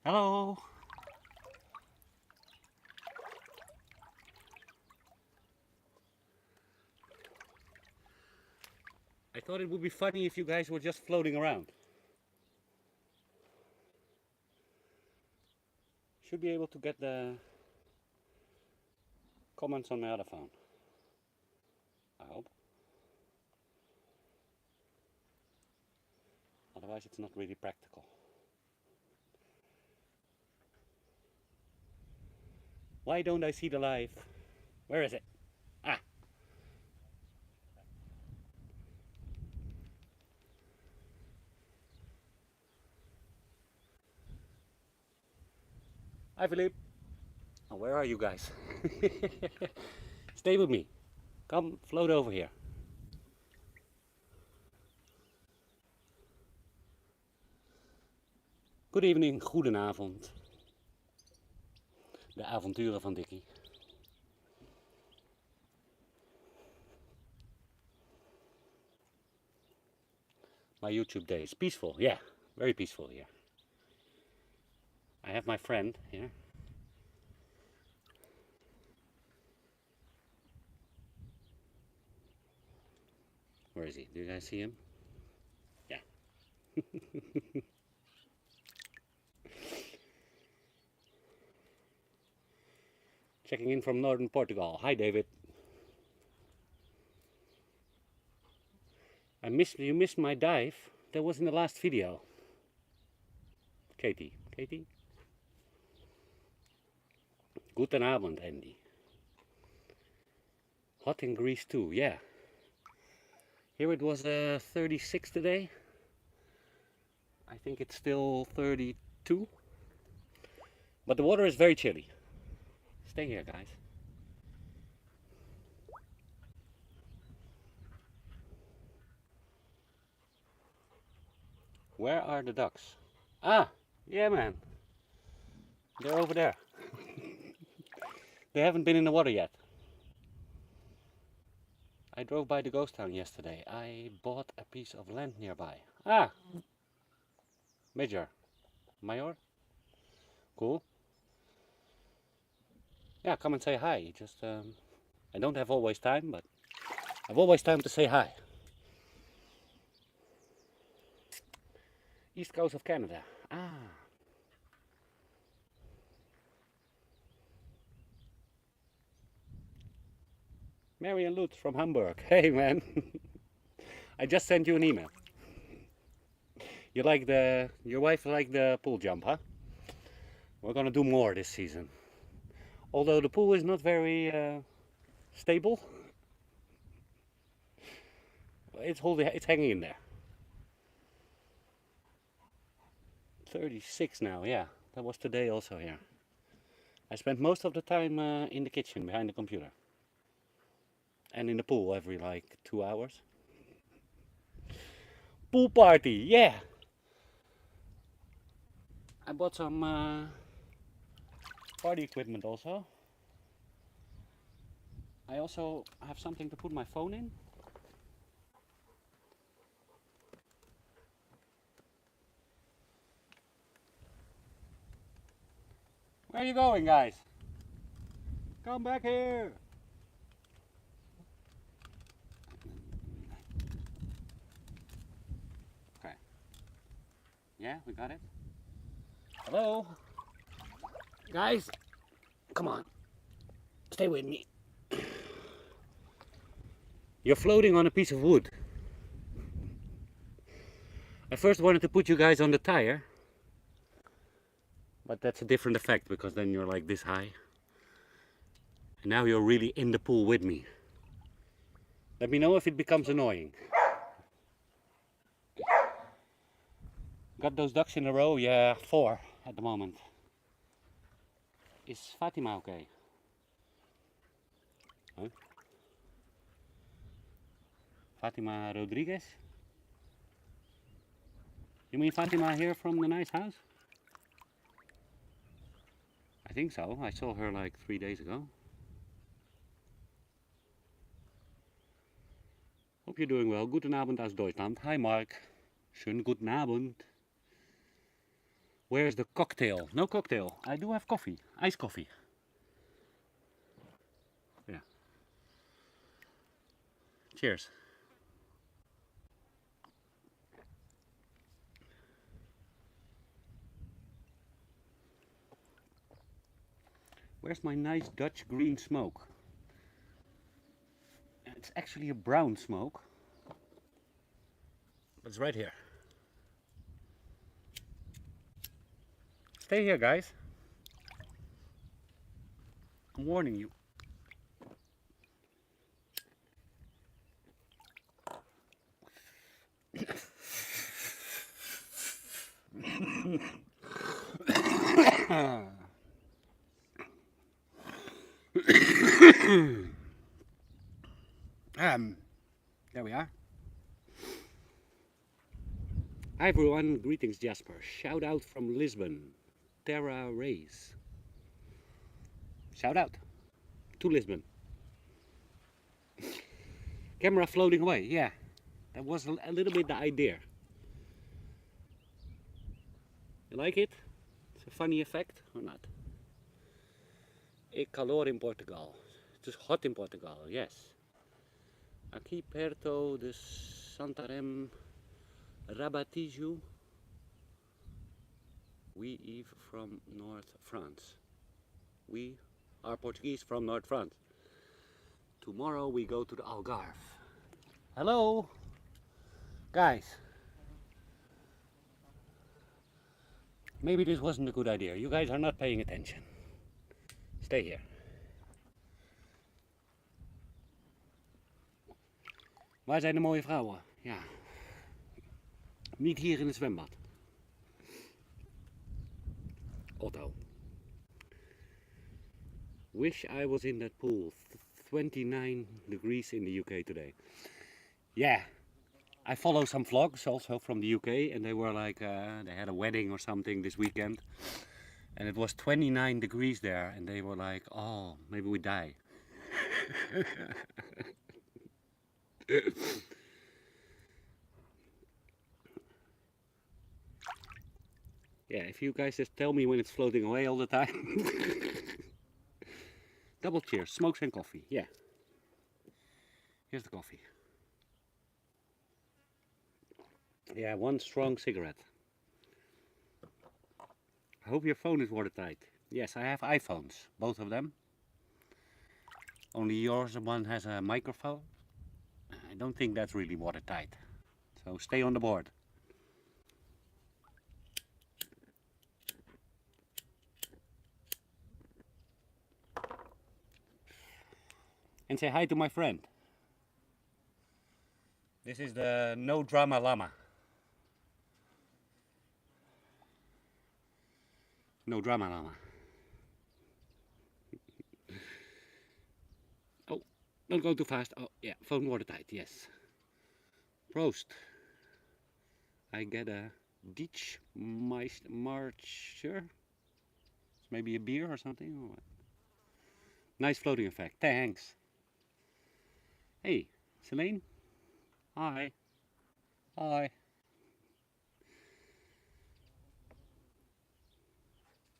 Hello. I thought it would be funny if you guys were just floating around. Should be able to get the comments on my other phone. I hope. Otherwise it's not really practical. Why don't I see the live? Where is it? Ah! Hi Philippe. Oh, where are you guys? Stay with me. Come float over here. Good evening, goedenavond. De avonturen van Dickie. My YouTube day is peaceful, yeah, very peaceful here. I have my friend here. Where is he? Do you guys see him? Yeah. Checking in from northern Portugal. Hi David. You missed my dive. That was in the last video. Katie. Guten Abend, Andy. Hot in Greece too, yeah. Here it was 36 today. I think it's still 32. But the water is very chilly. Stay here, guys. Where are the ducks? Ah, yeah man. They're over there. They haven't been in the water yet. I drove by the ghost town yesterday. I bought a piece of land nearby. Ah! Mayor. Cool. Yeah, come and say hi. Just, I don't have always time, but I've always time to say hi. East coast of Canada. Ah. Marian Lutz from Hamburg. Hey man. I just sent you an email. Your wife liked the pool jump, huh? We're gonna do more this season. Although the pool is not very stable, it's hanging in there. 36 now, yeah. That was today also here. I spent most of the time in the kitchen behind the computer. And in the pool every like 2 hours. Pool party, yeah! I bought some party equipment also. I also have something to put my phone in. Where are you going, guys? Come back here! Okay. Yeah, we got it. Hello? Guys, come on. Stay with me. You're floating on a piece of wood. I first wanted to put you guys on the tire. But that's a different effect because then you're like this high. And now you're really in the pool with me. Let me know if it becomes annoying. Got those ducks in a row? Yeah, 4 at the moment. Is Fatima okay? Huh? Fatima Rodriguez? You mean Fatima here from the nice house? I think so. I saw her like 3 days ago. Hope you're doing well. Guten Abend aus Deutschland. Hi Mark. Schönen guten Abend. Where's the cocktail? No cocktail. I do have coffee. Iced coffee. Yeah. Cheers. Where's my nice Dutch green smoke? It's actually a brown smoke. It's right here. Stay here, guys. I'm warning you. There we are. Hi everyone, greetings Jasper. Shout out from Lisbon, Terra Rays. Shout out to Lisbon. Camera floating away, yeah. That was a little bit the idea. You like it? It's a funny effect or not? É calor in Portugal. It is hot in Portugal, yes. Aqui perto de Santarém, Rabatijo. We Eve from North France. We are Portuguese from North France. Tomorrow we go to the Algarve. Hello, guys. Maybe this wasn't a good idea. You guys are not paying attention. Stay here. Waar zijn de mooie vrouwen? Ja. Niet hier in het zwembad. Otto. Wish I was in that pool. 29 degrees in the UK today. Yeah. I follow some vlogs also from the UK, and they were like, they had a wedding or something this weekend. And it was 29 degrees there, and they were like, oh, maybe we die. Yeah, if you guys just tell me when it's floating away all the time. Double cheers, smokes and coffee, yeah. Here's the coffee. Yeah, one strong cigarette. I hope your phone is watertight. Yes, I have iPhones, both of them. Only yours one has a microphone. I don't think that's really watertight. So stay on the board. And say hi to my friend. This is the No Drama Llama. No Drama Llama. Oh, don't go too fast. Oh, yeah, phone watertight, yes. Prost. I get a Dietsch Marcher. It's maybe a beer or something. Or what? Nice floating effect. Thanks. Hey, Celine. Hi. Hi.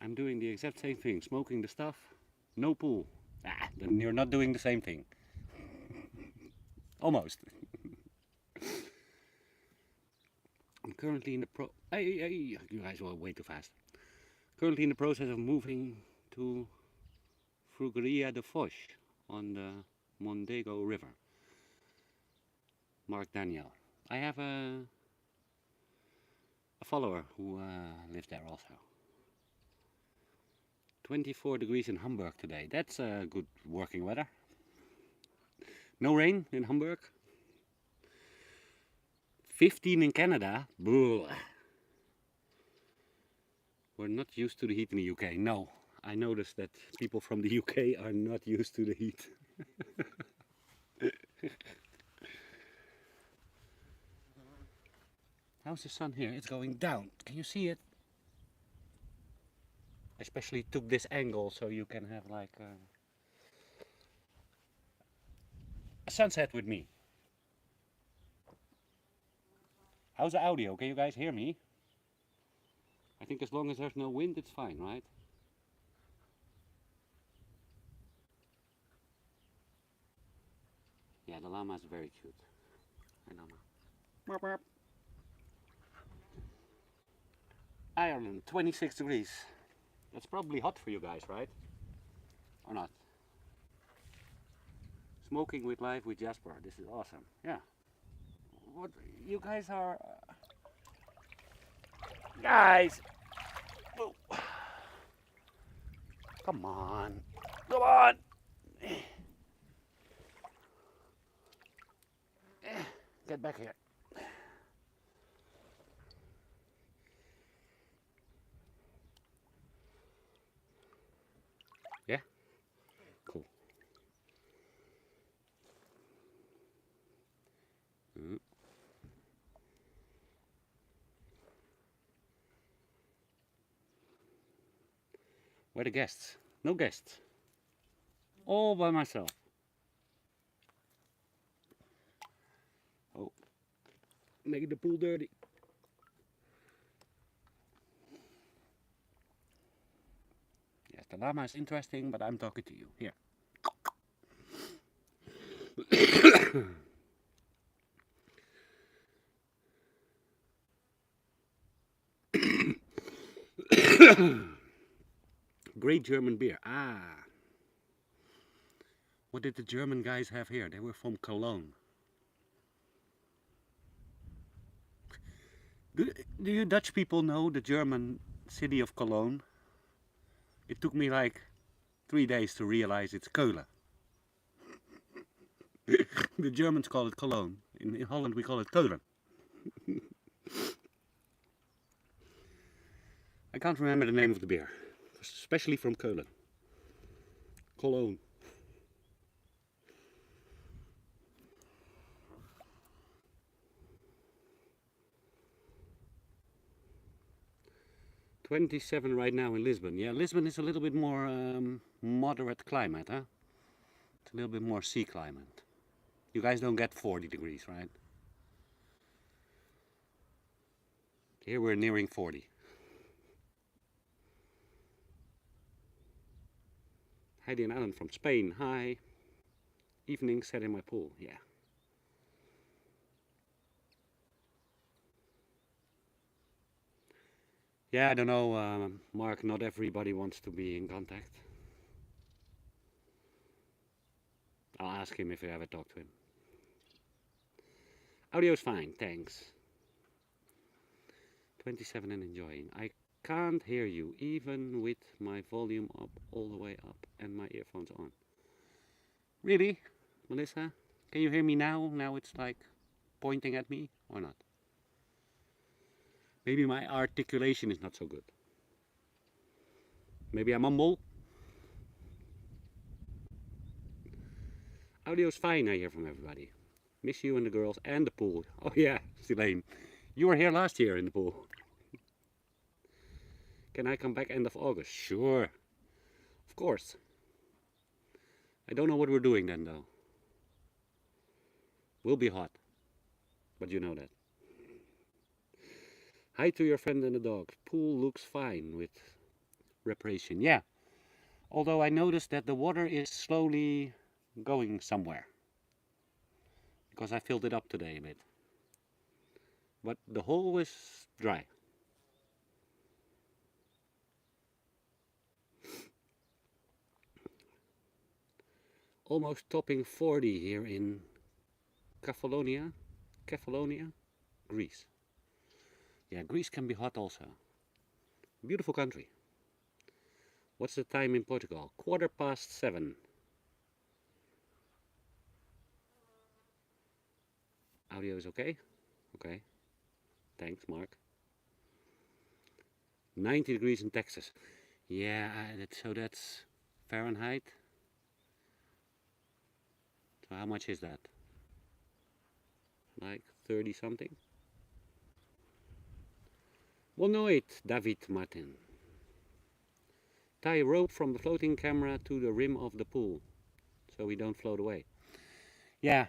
I'm doing the exact same thing. Smoking the stuff. No pool. Ah, then you're not doing the same thing. Almost. I'm currently in the Hey, you guys were way too fast. Currently in the process of moving to Frugeria de Foix on the Mondego River. Mark Daniel. I have a follower who lives there also. 24 degrees in Hamburg today. That's good working weather. No rain in Hamburg. 15 in Canada. Blah. We're not used to the heat in the UK. No, I noticed that people from the UK are not used to the heat. How's the sun here? It's going down. Can you see it? I especially took this angle so you can have like a sunset with me. How's the audio? Can you guys hear me? I think as long as there's no wind, it's fine, right? Yeah, the llama is very cute. Hi, llama. Burp, burp. Ireland, 26 degrees. That's probably hot for you guys, right? Or not? Smoking with live with Jasper. This is awesome. Yeah. What you guys are... Guys! Oh. Come on. Come on! Get back here. Yeah? Cool. Mm. Where are the guests? No guests. All by myself. Oh. Making the pool dirty. Yes, the llama is interesting, but I'm talking to you. Here. Great German beer. Ah. What did the German guys have here? They were from Cologne. Do you Dutch people know the German city of Cologne? It took me like 3 days to realize it's Keulen. The Germans call it Cologne. In Holland we call it Keulen. I can't remember the name of the beer. Especially from Keulen. Cologne. $27 right now in Lisbon. Yeah, Lisbon is a little bit more moderate climate, huh? It's a little bit more sea climate. You guys don't get 40 degrees, right? Here we're nearing 40. Heidi and Alan from Spain. Hi. Evening set in my pool. Yeah. Yeah, I don't know, Mark, not everybody wants to be in contact. I'll ask him if I ever talk to him. Audio's fine, thanks. 27 and enjoying. I can't hear you, even with my volume up, all the way up, and my earphones on. Really, Melissa? Can you hear me now? Now it's like pointing at me, or not? Maybe my articulation is not so good. Maybe I mumble. Audio's fine, I hear from everybody. Miss you and the girls and the pool. Oh yeah, Silane. You were here last year in the pool. Can I come back end of August? Sure. Of course. I don't know what we're doing then though. Will be hot. But you know that. Hi to your friend and the dog. Pool looks fine with reparation. Yeah. Although I noticed that the water is slowly going somewhere. Because I filled it up today a bit. But the hole is dry. Almost topping 40 here in Kefalonia, Greece. Yeah, Greece can be hot also. Beautiful country. What's the time in Portugal? 7:15. Audio is okay? Okay. Thanks, Mark. 90 degrees in Texas. Yeah, so that's Fahrenheit. So how much is that? Like 30 something? Well, Noite, David Martin. Tie a rope from the floating camera to the rim of the pool, so we don't float away. Yeah,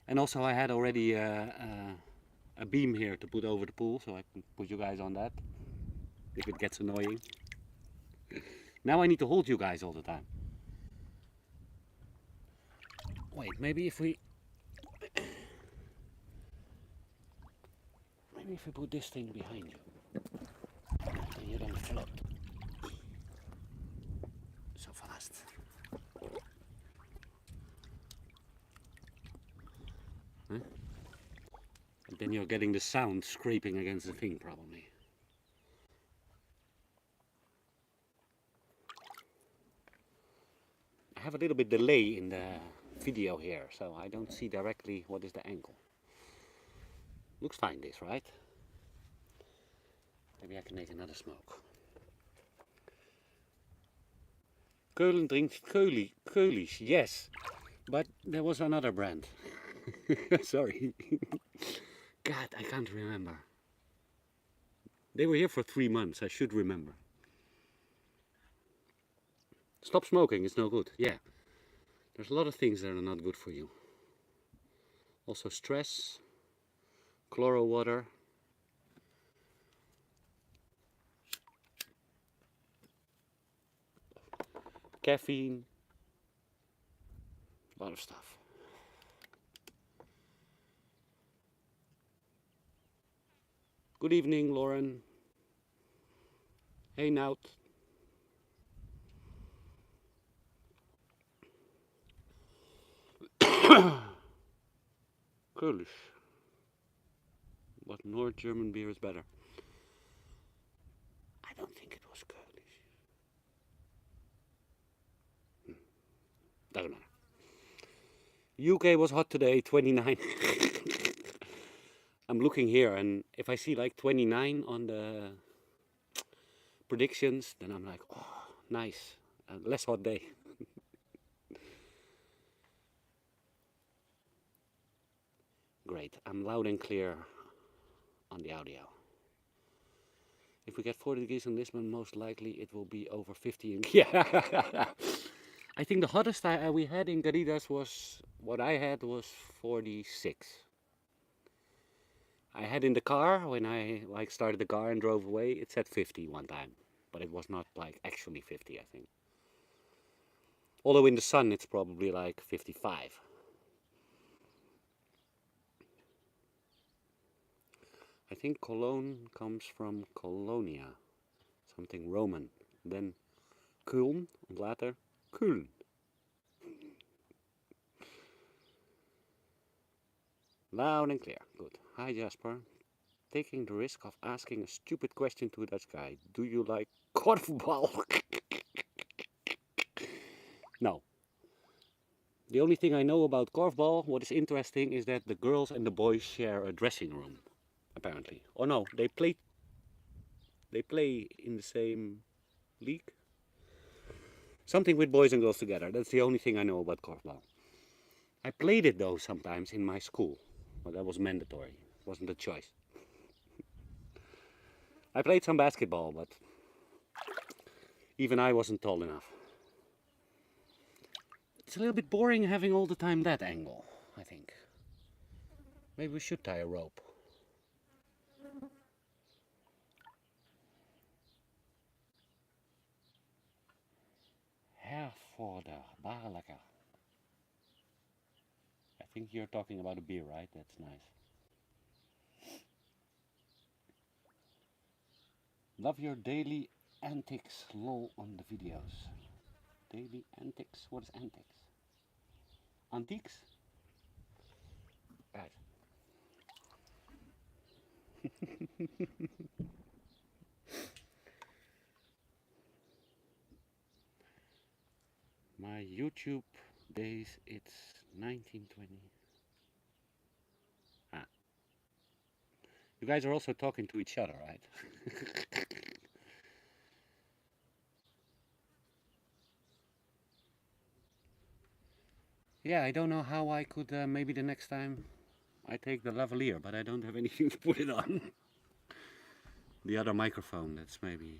and also I had already a beam here to put over the pool, so I can put you guys on that. if it gets annoying. Now I need to hold you guys all the time. Wait, maybe if we put this thing behind you, then you don't float so fast. Huh? And then you're getting the sound scraping against the thing, probably. I have a little bit delay in the video here, so I don't see directly what is the angle. Looks fine, this, right? Maybe I can make another smoke. Keulen drinkt Keulies, yes, but there was another brand. Sorry. God, I can't remember. They were here for 3 months, I should remember. Stop smoking, it's no good. Yeah, there's a lot of things that are not good for you. Also stress, chloro water. Caffeine, a lot of stuff. Good evening, Lauren. Hey, Nout. Keulies. But North German beer is better. I don't think it was Keulies. Doesn't matter. UK was hot today, 29. I'm looking here, and if I see like 29 on the predictions, then I'm like, oh, nice, a less hot day. Great, I'm loud and clear on the audio. If we get 40 degrees in Lisbon, most likely it will be over 50 in... Yeah. I think the hottest we had in Garidas was, what I had was 46. I had in the car, when I like started the car and drove away, it said 50 one time. But it was not like actually 50, I think. Although in the sun it's probably like 55. I think Cologne comes from Colonia, something Roman. Then Köln, and later Köln. Loud and clear. Good. Hi Jasper. Taking the risk of asking a stupid question to a Dutch guy. Do you like korfbal? No. The only thing I know about korfbal, what is interesting, is that the girls and the boys share a dressing room, apparently. Oh no, they play in the same league. Something with boys and girls together. That's the only thing I know about korfbal. I played it though sometimes in my school, but that was mandatory. It wasn't a choice. I played some basketball, but even I wasn't tall enough. It's a little bit boring having all the time that angle, I think. Maybe we should tie a rope. Hervorder, bare lekker. I think you're talking about a beer, right? That's nice. Love your daily antics, lol, on the videos. Daily antics? What is antics? Antiques? Right. My YouTube days, it's 1920. Ah. You guys are also talking to each other, right? Yeah, I don't know how I could, maybe the next time I take the lavalier, but I don't have anything to put it on. The other microphone, that's maybe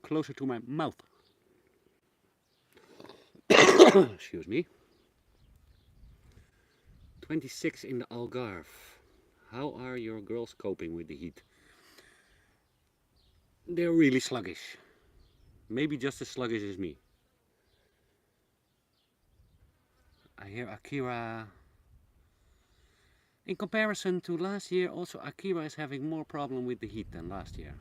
closer to my mouth. Excuse me. 26 in the Algarve. How are your girls coping with the heat? they're really sluggish. Maybe just as sluggish as me. I hear Akira, in comparison to last year, also Akira is having more problem with the heat than last year.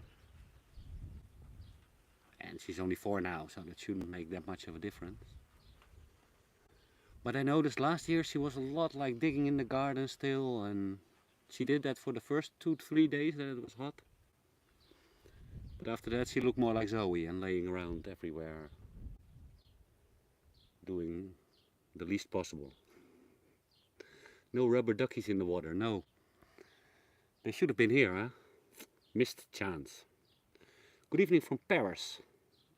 And she's only 4 now, so that shouldn't make that much of a difference. But I noticed last year she was a lot like digging in the garden still, and she did that for the first 2 to 3 days that it was hot. But after that she looked more like Zoe and laying around everywhere, doing the least possible. No rubber duckies in the water, no. They should have been here, huh? Missed chance. Good evening from Paris.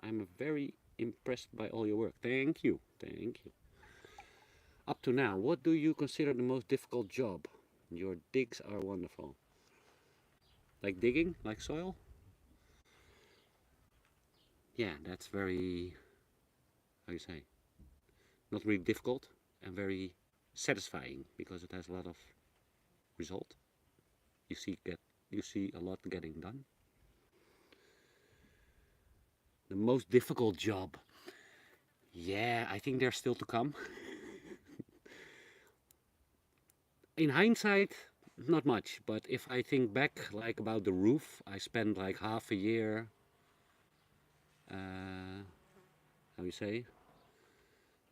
I'm very impressed by all your work. Thank you, thank you. Up to now, what do you consider the most difficult job? Your digs are wonderful. Like digging, like soil? Yeah, that's very, how you say, not really difficult and very satisfying because it has a lot of result. You see a lot getting done. The most difficult job. Yeah, I think they're still to come. In hindsight, not much, but if I think back like about the roof, I spent like half a year, how you say,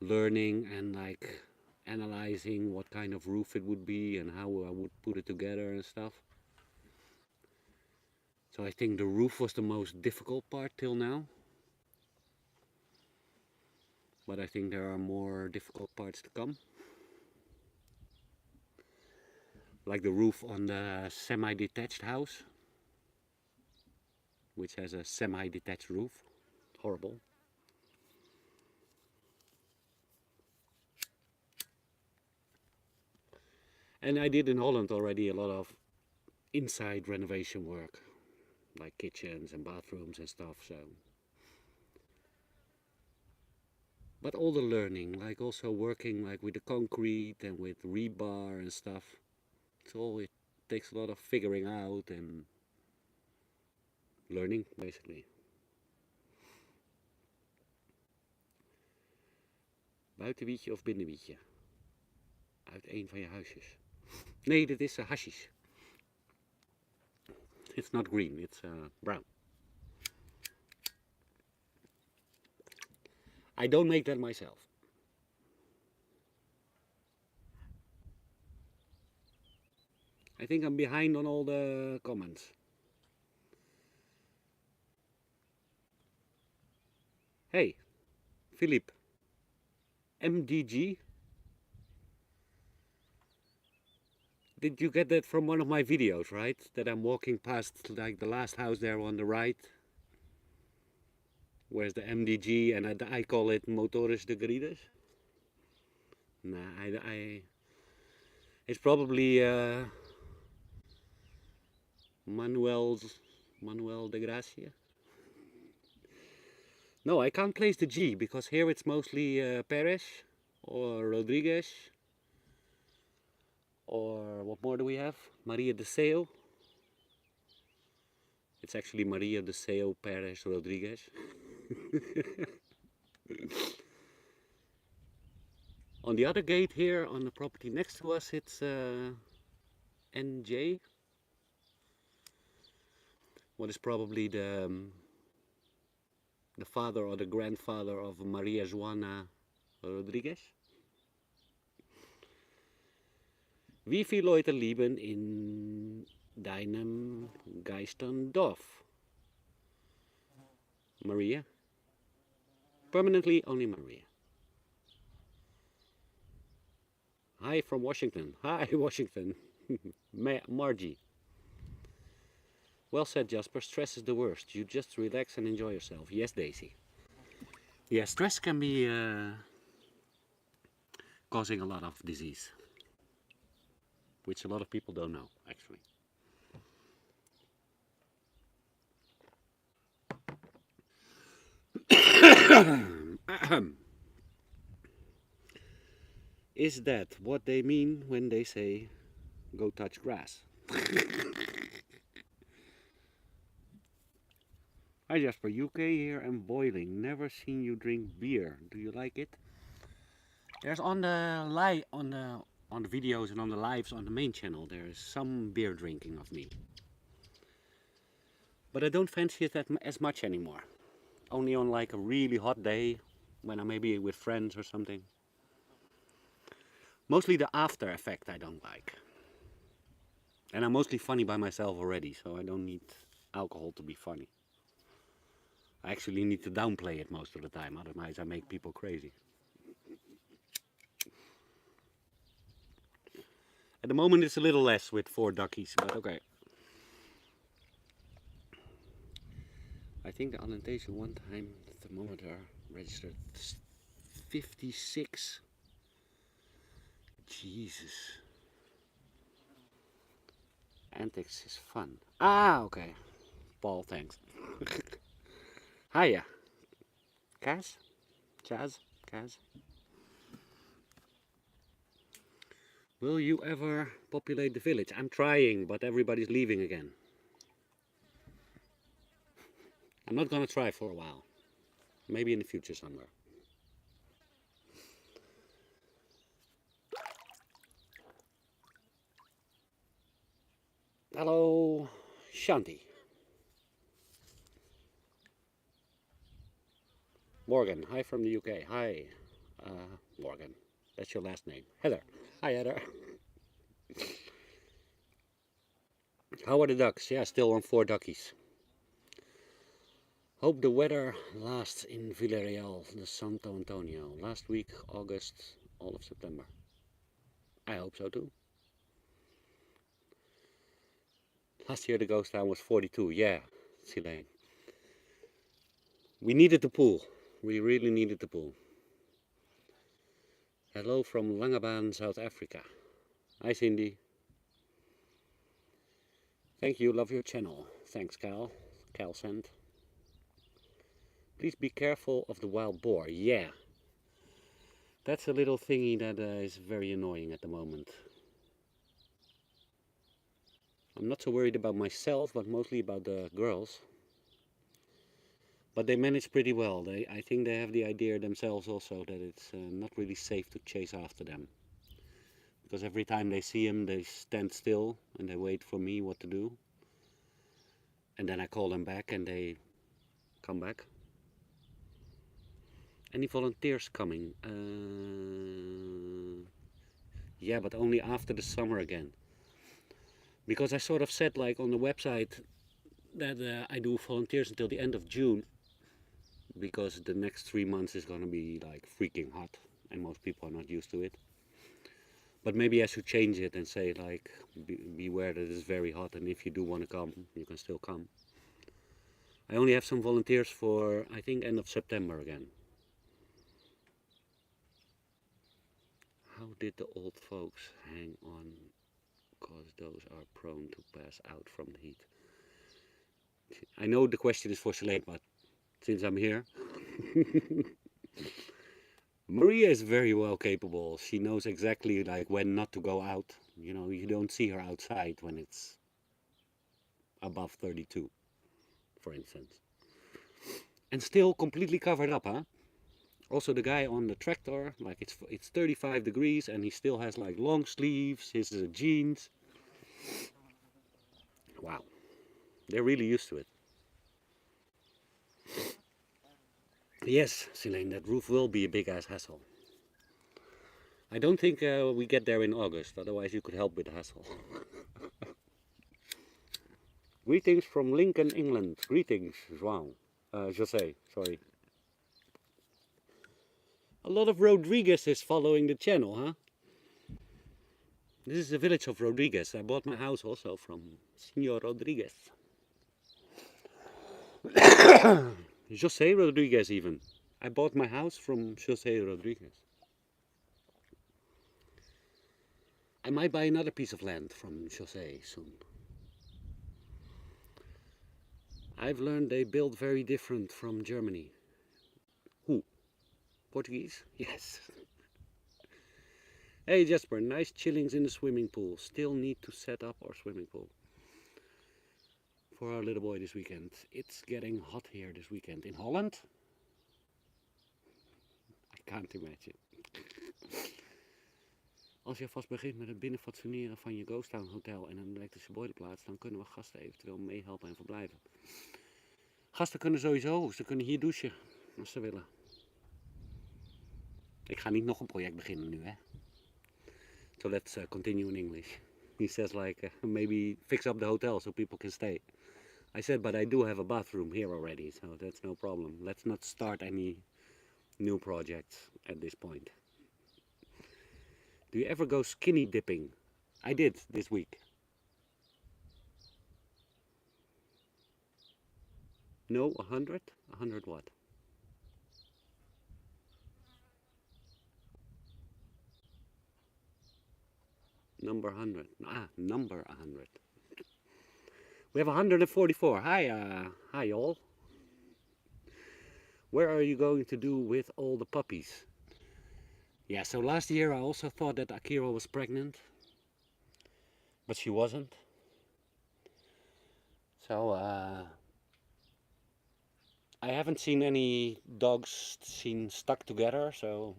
learning and like analyzing what kind of roof it would be and how I would put it together and stuff. So I think the roof was the most difficult part till now. But I think there are more difficult parts to come. Like the roof on the semi-detached house, which has a semi-detached roof. Horrible. And I did in Holland already a lot of inside renovation work, like kitchens and bathrooms and stuff, so. But all the learning, like also working like with the concrete and with rebar and stuff, it takes a lot of figuring out and learning, basically. Buitenwietje of binnenwietje? Uit een van je huisjes. Nee, dit is hashish. It's not green, it's brown. I don't make that myself. I think I'm behind on all the comments. Hey, Philippe. MDG? Did you get that from one of my videos, right? That I'm walking past like the last house there on the right. Where's the MDG and I call it Motores de Garidas? Nah, it's probably Manuel de Gracia. No, I can't place the G because here it's mostly Perez or Rodriguez. Or what more do we have? Maria de Seo. It's actually Maria de Seo Perez Rodriguez. On the other gate here on the property next to us, it's NJ. What is probably the father or the grandfather of Maria Joana Rodriguez. Wie viele Leute leben in deinem Geisterdorf? Maria. Permanently only Maria. Hi from Washington. Hi Washington. Margie. Well said, Jasper. Stress is the worst. You just relax and enjoy yourself. Yes, Daisy. Yeah, stress can be causing a lot of disease, which a lot of people don't know, actually. Is that what they mean when they say, go touch grass? Hi Jasper, UK here and boiling. Never seen you drink beer. Do you like it? There's on the videos and on the lives on the main channel, there is some beer drinking of me. But I don't fancy it as much anymore. Only on like a really hot day, when I may be with friends or something. Mostly the after effect I don't like. And I'm mostly funny by myself already, so I don't need alcohol to be funny. I actually need to downplay it most of the time, otherwise I make people crazy. At the moment it's a little less with 4 duckies, but okay. I think the orientation one time the thermometer registered 56. Jesus. Antics is fun. Ah, okay. Paul, thanks. Hiya. Kaz? Chaz? Kaz? Will you ever populate the village? I'm trying, but everybody's leaving again. I'm not gonna try for a while. Maybe in the future somewhere. Hello, Shanti. Morgan, hi from the UK. Hi, Morgan. That's your last name. Heather. Hi, Heather. How are the ducks? Yeah, still on 4 duckies. Hope the weather lasts in Villarreal, the Santo Antonio. Last week, August, all of September. I hope so too. Last year the ghost town was 42. Yeah, Silene. We needed the pool. We really needed the pool. Hello from Langebaan, South Africa. Hi Cindy. Thank you, love your channel. Thanks Cal. Cal sent. Please be careful of the wild boar. Yeah. That's a little thingy that is very annoying at the moment. I'm not so worried about myself, but mostly about the girls. But they manage pretty well. I think they have the idea themselves also that it's not really safe to chase after them. Because every time they see him, they stand still and they wait for me what to do. And then I call them back and they come back. Any volunteers coming? Yeah, but only after the summer again. Because I sort of said like on the website that I do volunteers until the end of June. Because the next 3 months is going to be like freaking hot. And most people are not used to it. But maybe I should change it and say like, beware that it's very hot and if you do want to come, you can still come. I only have some volunteers for, I think, end of September again. How did the old folks hang on? Because those are prone to pass out from the heat. I know the question is for Selene, but since I'm here. Maria is very well capable. She knows exactly like when not to go out. You know, you don't see her outside when it's above 32, for instance. And still completely covered up, huh? Also the guy on the tractor, like it's 35 degrees and he still has like long sleeves, his jeans. Wow, they're really used to it. Yes, Selene, that roof will be a big ass hassle. I don't think we get there in August, otherwise you could help with the hassle. Greetings from Lincoln, England. Greetings, João. Jose, sorry. A lot of Rodriguez is following the channel, huh? This is the village of Rodriguez. I bought my house also from Senor Rodriguez. Jose Rodriguez even. I bought my house from Jose Rodriguez. I might buy another piece of land from Jose soon. I've learned they build very different from Germany. Who? Portuguese? Yes. Hey Jasper, nice chillings in the swimming pool. Still need to set up our swimming pool. for our little boy this weekend. It's getting hot here this weekend. In Holland? I can't imagine. Als je vast begint met het binnenfatsoeneren van je Ghost Town hotel en een elektrische boilerplaats, dan kunnen we gasten eventueel meehelpen en verblijven. Gasten kunnen sowieso, ze kunnen hier douchen als ze willen. Ik ga niet nog een project beginnen nu, hè. So let's continue in English. He says like, maybe fix up the hotel so people can stay. I said, but I do have a bathroom here already, so that's no problem. Let's not start any new projects at this point. Do you ever go skinny dipping? I did this week. No, 100? 100 what? Number 100. Ah, number 100. We have 144. Hi all. Where are you going to do with all the puppies? Yeah, so last year I also thought that Akira was pregnant, but she wasn't. So I haven't seen any dogs stuck together, so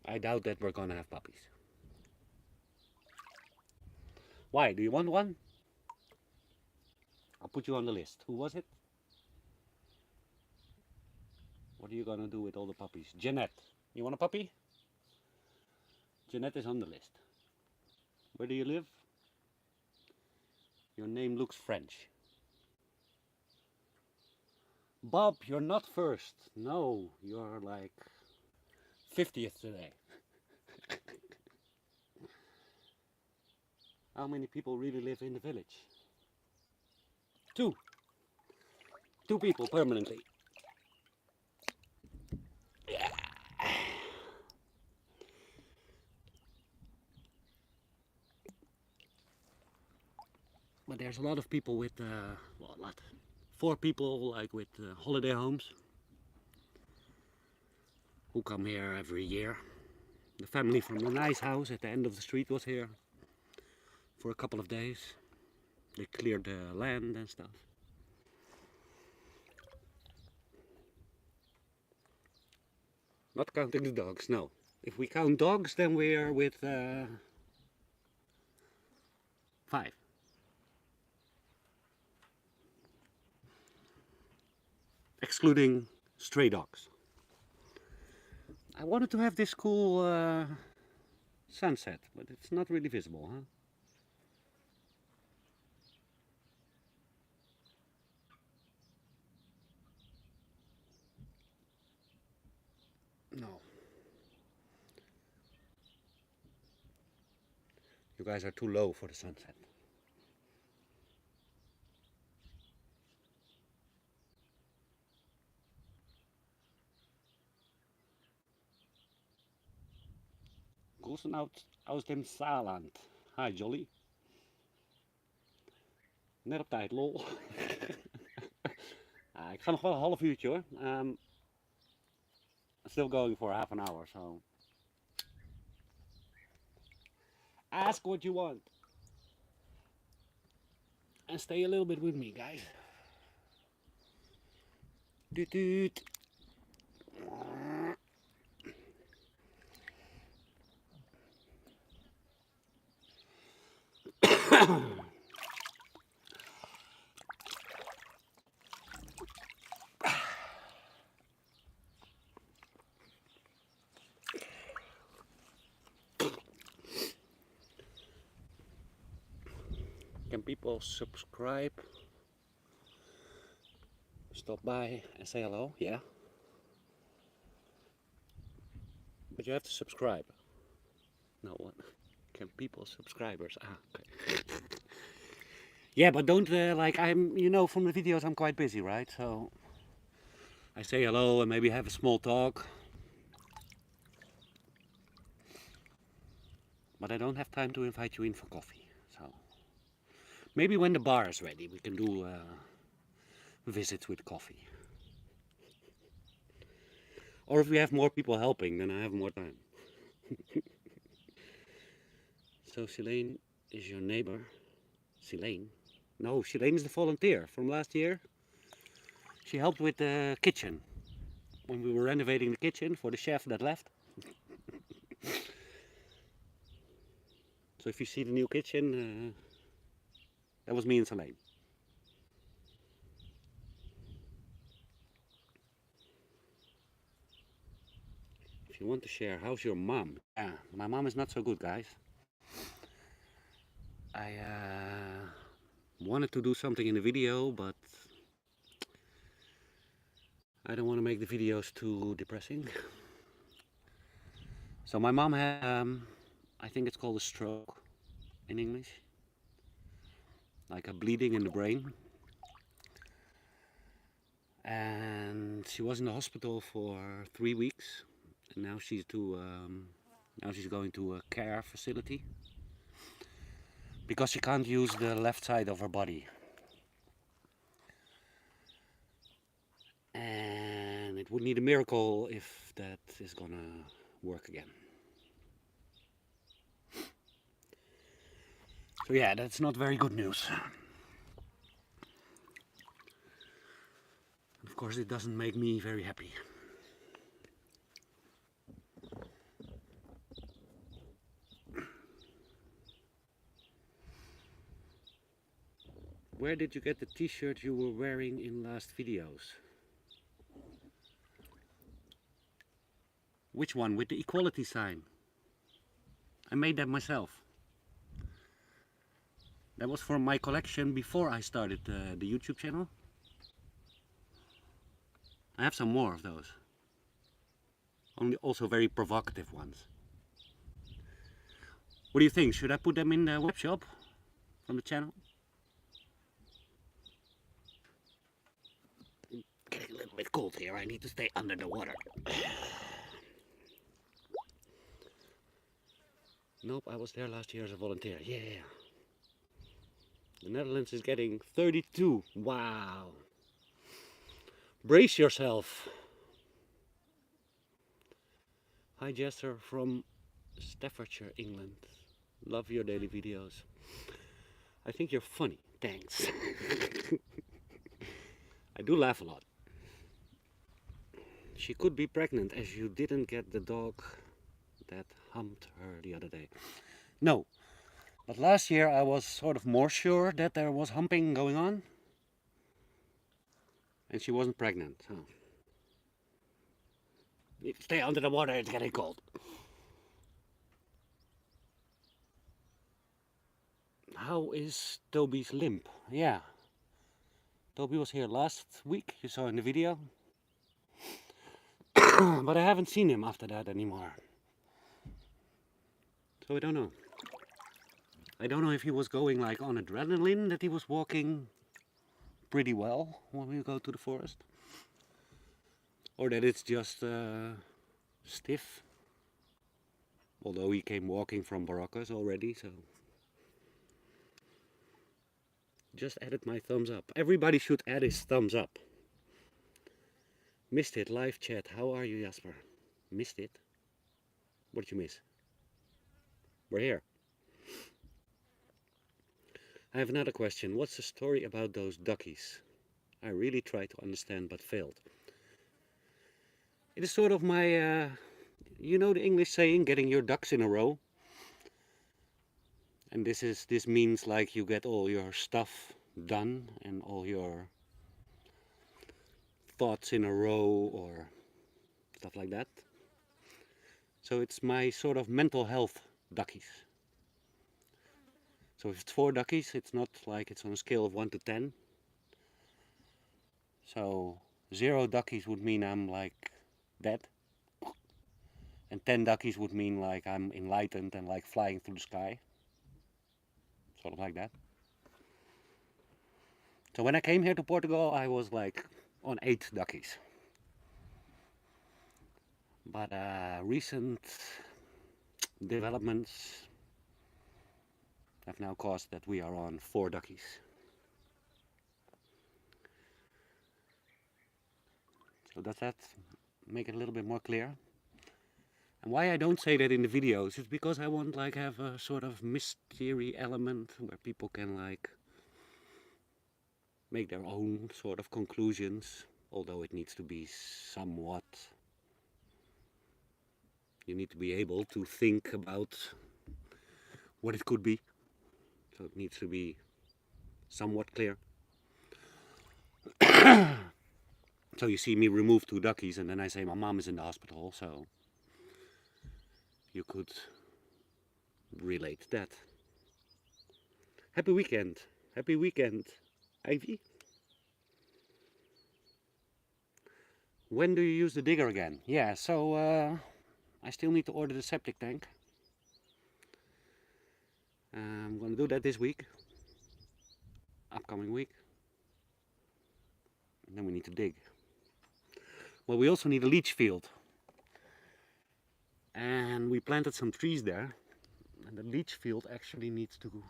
I doubt that we're gonna have puppies. Why? Do you want one? I'll put you on the list. Who was it? What are you gonna do with all the puppies? Jeanette. You want a puppy? Jeanette is on the list. Where do you live? Your name looks French. Bob, you're not first. No, you're like 50th today. How many people really live in the village? Two. Two people permanently. Yeah. But there's a lot of people with, well, a lot. 4 people like with holiday homes who come here every year. The family from the nice house at the end of the street was here for a couple of days. They cleared the land and stuff. Not counting the dogs, no. If we count dogs, then we are with 5. Excluding stray dogs. I wanted to have this cool sunset, but it's not really visible, huh? No. You guys are too low for the sunset. Großen aus dem Saarland. Hi Jolly. Net op tijd, lol. Ik ga nog wel een half uurtje hoor. I'm still going for half an hour, so. Ask what you want. And stay a little bit with me, guys. Doot doot. Can people subscribe? Stop by and say hello, yeah. But you have to subscribe. No, what? Can people subscribers? Ah, okay. Yeah, but don't like you know from the videos I'm quite busy, right? So I say hello and maybe have a small talk. But I don't have time to invite you in for coffee. So maybe when the bar is ready, we can do visits with coffee. Or if we have more people helping, then I have more time. So Silene is your neighbor. Silene? No, Shilane is the volunteer from last year. She helped with the kitchen when we were renovating the kitchen for the chef that left. So if you see the new kitchen, that was me and Shilane. If you want to share, how's your mom? Yeah, my mom is not so good, guys. I wanted to do something in the video, but I don't want to make the videos too depressing. So my mom had, I think it's called a stroke in English, like a bleeding in the brain. And she was in the hospital for 3 weeks, and now she's going to a care facility because she can't use the left side of her body. And it would need a miracle if that is gonna work again. So yeah, that's not very good news. Of course, it doesn't make me very happy. Where did you get the t-shirt you were wearing in last videos? Which one? With the equality sign? I made that myself. That was from my collection before I started the YouTube channel. I have some more of those. Only also very provocative ones. What do you think? Should I put them in the web shop from the channel? Getting a little bit cold here. I need to stay under the water. Nope, I was there last year as a volunteer. Yeah. The Netherlands is getting 32. Wow. Brace yourself. Hi Jester from Staffordshire, England. Love your daily videos. I think you're funny. Thanks. I do laugh a lot. She could be pregnant as you didn't get the dog that humped her the other day. No. But last year I was sort of more sure that there was humping going on. And she wasn't pregnant. So. Stay under the water, it's getting cold. How is Toby's limp? Yeah. Toby was here last week, you saw in the video. But I haven't seen him after that anymore. So I don't know. I don't know if he was going like on adrenaline, that he was walking pretty well when we go to the forest. Or that it's just stiff. Although he came walking from Baracas already, so... Just added my thumbs up. Everybody should add his thumbs up. Missed it, live chat. How are you, Jasper? Missed it? What did you miss? We're here. I have another question. What's the story about those duckies? I really tried to understand but failed. It is sort of my, you know the English saying, getting your ducks in a row? And this means like you get all your stuff done and all your thoughts in a row or stuff like that. So it's my sort of mental health duckies. So if it's 4 duckies, it's not like it's on a scale of 1 to 10. So 0 duckies would mean I'm like dead. And 10 duckies would mean like I'm enlightened and like flying through the sky. Sort of like that. So when I came here to Portugal, I was like on 8 duckies. But recent developments have now caused that we are on 4 duckies. So does that make it a little bit more clear? And why I don't say that in the videos is because I want like have a sort of mystery element where people can like make their own sort of conclusions, although it needs to be somewhat, you need to be able to think about what it could be, so it needs to be somewhat clear. So you see me remove 2 duckies and then I say my mom is in the hospital, so you could relate that. Happy weekend, Ivy. When do you use the digger again? Yeah, so I still need to order the septic tank. I'm gonna do that this week, upcoming week. And then we need to dig. Well, we also need a leach field. And we planted some trees there. And the leach field actually needs to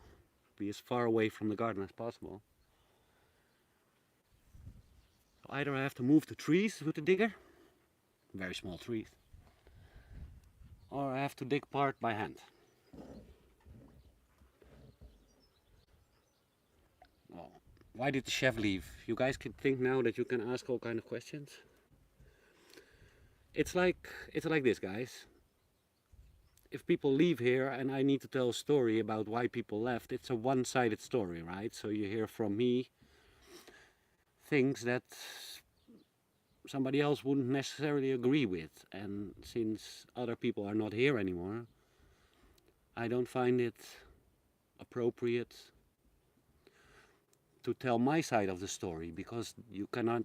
be as far away from the garden as possible. So either I have to move the trees with the digger, very small trees, or I have to dig part by hand. Oh, why did the chef leave? You guys can think now that you can ask all kind of questions. It's like this, guys. If people leave here and I need to tell a story about why people left, it's a one-sided story, right? So you hear from me things that somebody else wouldn't necessarily agree with, and since other people are not here anymore, I don't find it appropriate to tell my side of the story, because you cannot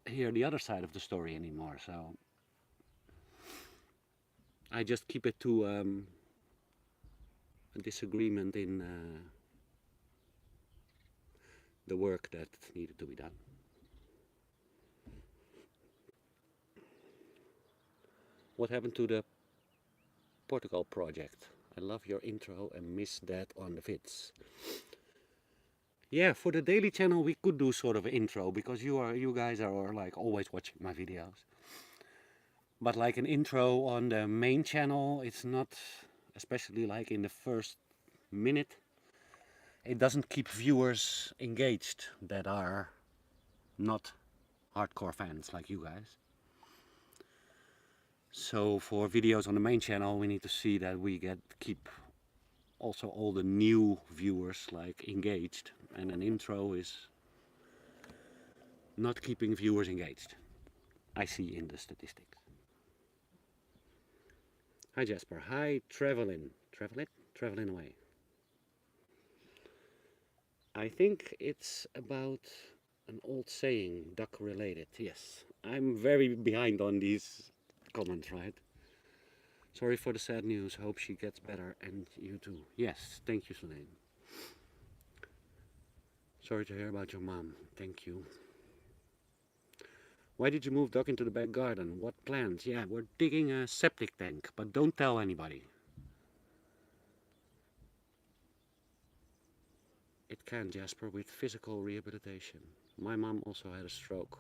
hear the other side of the story anymore. So I just keep it to a disagreement in the work that needed to be done. What happened to the Portugal project? I love your intro and miss that on the vids. Yeah, for the daily channel we could do sort of an intro, because you guys are like always watching my videos. But like an intro on the main channel, it's not, especially like in the first minute, it doesn't keep viewers engaged that are not hardcore fans like you guys. So for videos on the main channel we need to see that we keep also all the new viewers like engaged, and an intro is not keeping viewers engaged, I see in the statistics. Hi Jasper, hi Travelin away. I think it's about an old saying, duck related. Yes, I'm very behind on these comments, right? Sorry for the sad news, hope she gets better, and you too. Yes, thank you, Sulaim. Sorry to hear about your mom, thank you. Why did you move duck into the back garden? What plans? Yeah, we're digging a septic tank, but don't tell anybody. It can, Jasper, with physical rehabilitation. My mom also had a stroke,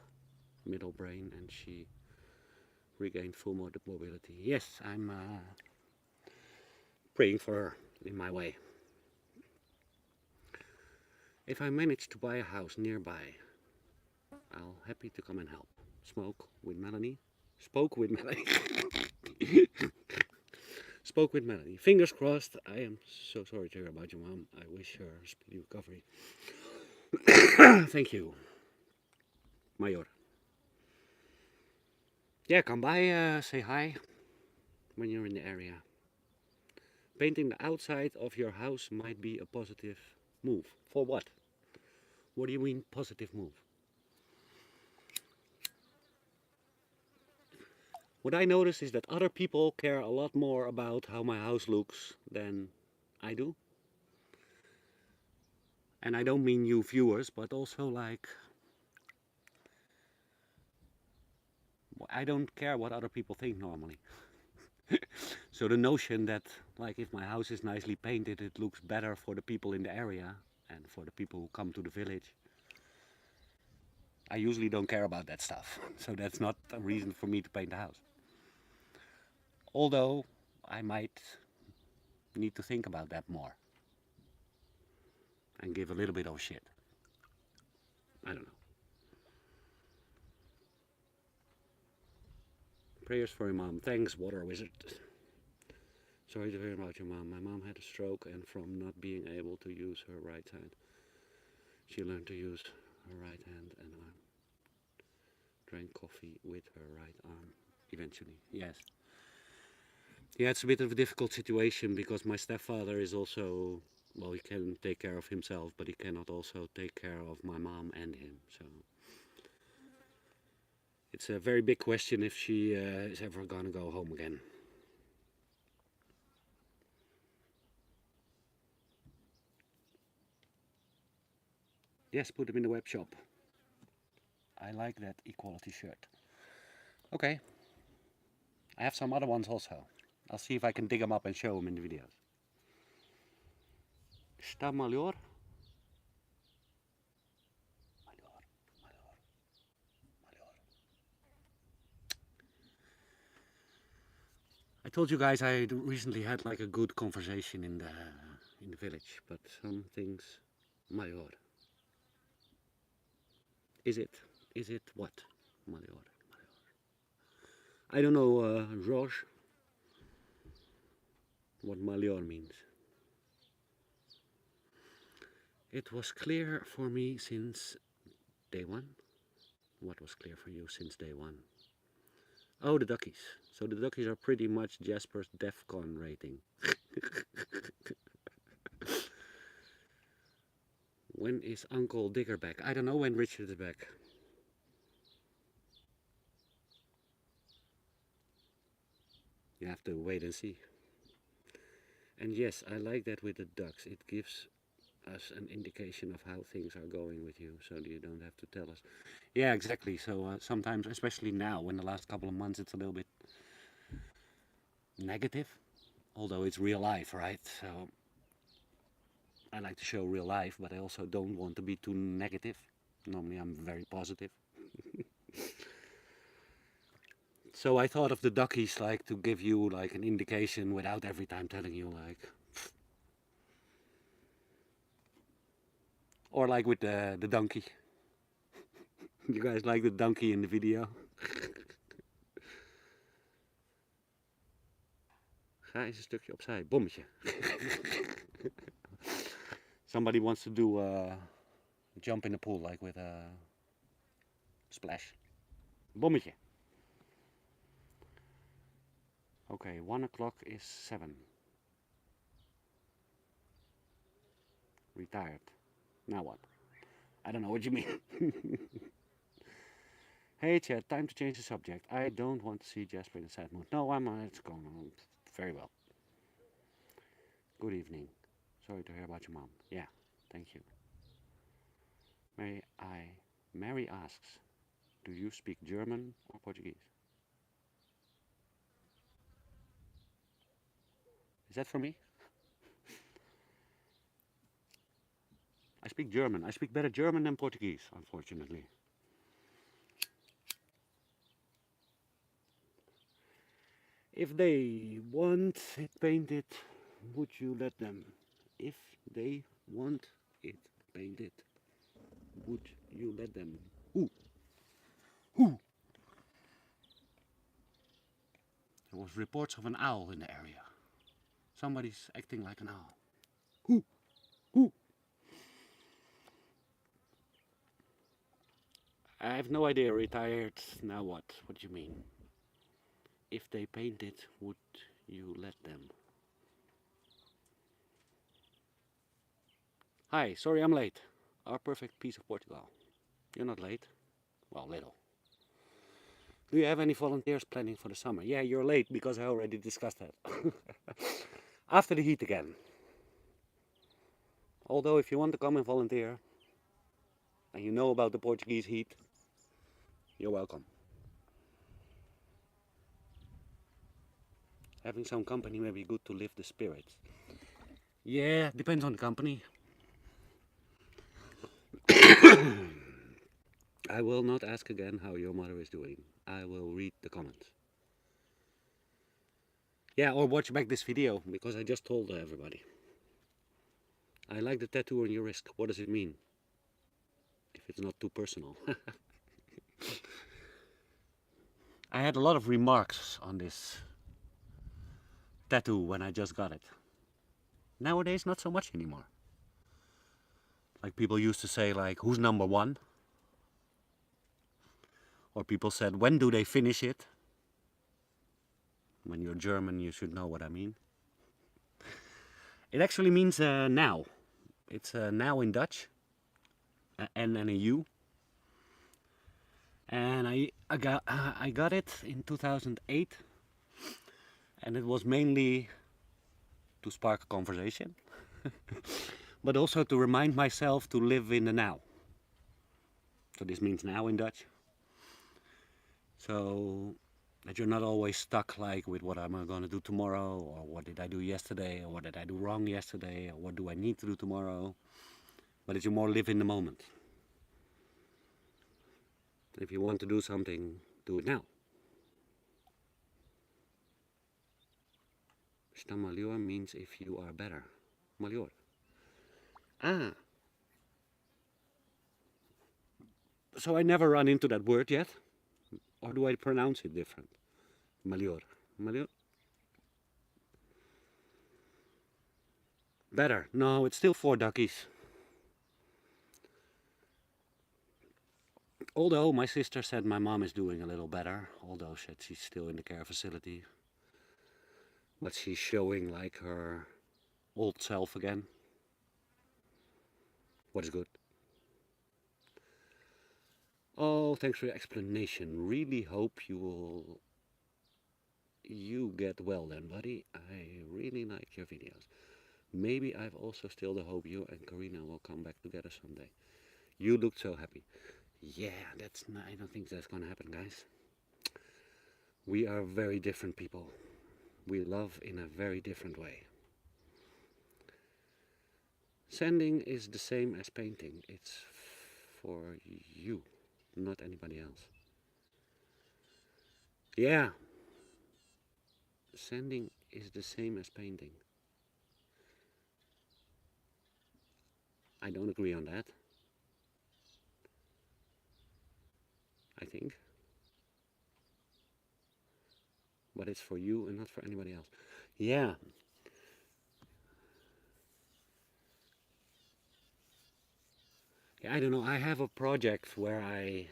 middle brain, and she regained full mobility. Yes, I'm praying for her in my way. If I manage to buy a house nearby, I'll happy to come and help. Smoke with Melanie. Spoke with Melanie. Spoke with Melanie. Fingers crossed. I am so sorry to hear about your mom. I wish her a speedy recovery. Thank you, Mayor. Yeah, come by, say hi when you're in the area. Painting the outside of your house might be a positive move. For what? What do you mean positive move? What I notice is that other people care a lot more about how my house looks than I do. And I don't mean you viewers, but also like, I don't care what other people think normally. So the notion that like if my house is nicely painted, it looks better for the people in the area and for the people who come to the village, I usually don't care about that stuff. So that's not a reason for me to paint the house. Although I might need to think about that more and give a little bit of shit. I don't know. Prayers for your mom. Thanks, Water Wizard. Sorry to hear about your mom. My mom had a stroke, and from not being able to use her right hand, she learned to use her right hand and arm. Drank coffee with her right arm eventually. Yes. Yeah, it's a bit of a difficult situation because my stepfather is also, well, he can take care of himself, but he cannot also take care of my mom and him. So it's a very big question if she is ever gonna go home again. Yes, put them in the web shop. I like that equality shirt. Okay, I have some other ones also. I'll see if I can dig them up and show them in the videos. Está melhor? Melhor, melhor, melhor. I told you guys I recently had like a good conversation in the village, but some things melhor. Is it? Is it what? Melhor. I don't know, George, what melhor means. It was clear for me since day one. What was clear for you since day one? Oh, the duckies. So the duckies are pretty much Jasper's DEFCON rating. When is Uncle Digger back? I don't know when Richard is back. You have to wait and see. And yes, I like that with the ducks. It gives us an indication of how things are going with you, so you don't have to tell us. Yeah, exactly. So sometimes, especially now, in the last couple of months, it's a little bit negative, although it's real life, right? So I like to show real life, but I also don't want to be too negative. Normally I'm very positive. So I thought of the duckies, like to give you like an indication without every time telling you like, or like with the donkey. You guys like the donkey in the video? Ga eens een stukje opzij, bommetje. Somebody wants to do a jump in the pool, like with a splash. Bommetje. Okay, 1 o'clock is 7. Retired. Now what? I don't know what you mean. Hey Chad, time to change the subject. I don't want to see Jasper in a sad mood. No, it's going on very well. Good evening. Sorry to hear about your mom. Yeah, thank you. Mary asks, do you speak German or Portuguese? Is that for me? I speak German. I speak better German than Portuguese, unfortunately. If they want it painted, would you let them? If they want it painted, would you let them? Ooh. Ooh. There was reports of an owl in the area. Somebody's acting like an owl. Ooh. Ooh. I have no idea. Retired. Now what? What do you mean? If they paint it, would you let them? Hi, sorry I'm late. Our perfect piece of Portugal. You're not late. Well, little. Do you have any volunteers planning for the summer? Yeah, you're late because I already discussed that. After the heat again. Although if you want to come and volunteer, and you know about the Portuguese heat, you're welcome. Having some company may be good to lift the spirits. Yeah, depends on the company. I will not ask again how your mother is doing. I will read the comments. Yeah, or watch back this video, because I just told everybody. I like the tattoo on your wrist. What does it mean? If it's not too personal. I had a lot of remarks on this tattoo when I just got it. Nowadays, not so much anymore. Like people used to say, like, who's number one? Or people said, when do they finish it? When you're German, you should know what I mean. It actually means now. It's now in Dutch. N and a U. And I got it in 2008. And it was mainly to spark a conversation. But also to remind myself to live in the now. So this means now in Dutch. So that you're not always stuck like with what am I going to do tomorrow, or what did I do yesterday, or what did I do wrong yesterday, or what do I need to do tomorrow. But that you more live in the moment. If you want to do something, do it now. Sta melhor means if you are better. Melhor. Ah. So I never run into that word yet? Or do I pronounce it different? Melhor. Melhor? Better. No, it's still 4 duckies. Although my sister said my mom is doing a little better, although she's still in the care facility. But she's showing like her old self again. What is good? Oh, thanks for your explanation. Really hope you get well then, buddy. I really like your videos. Maybe I've also still the hope you and Karina will come back together someday. You looked so happy. Yeah, I don't think that's gonna happen, guys. We are very different people. We love in a very different way. Sanding is the same as painting. It's for you, not anybody else. Yeah. Sanding is the same as painting. I don't agree on that. I think. But it's for you and not for anybody else. Yeah. Yeah, I don't know. I have a project where I,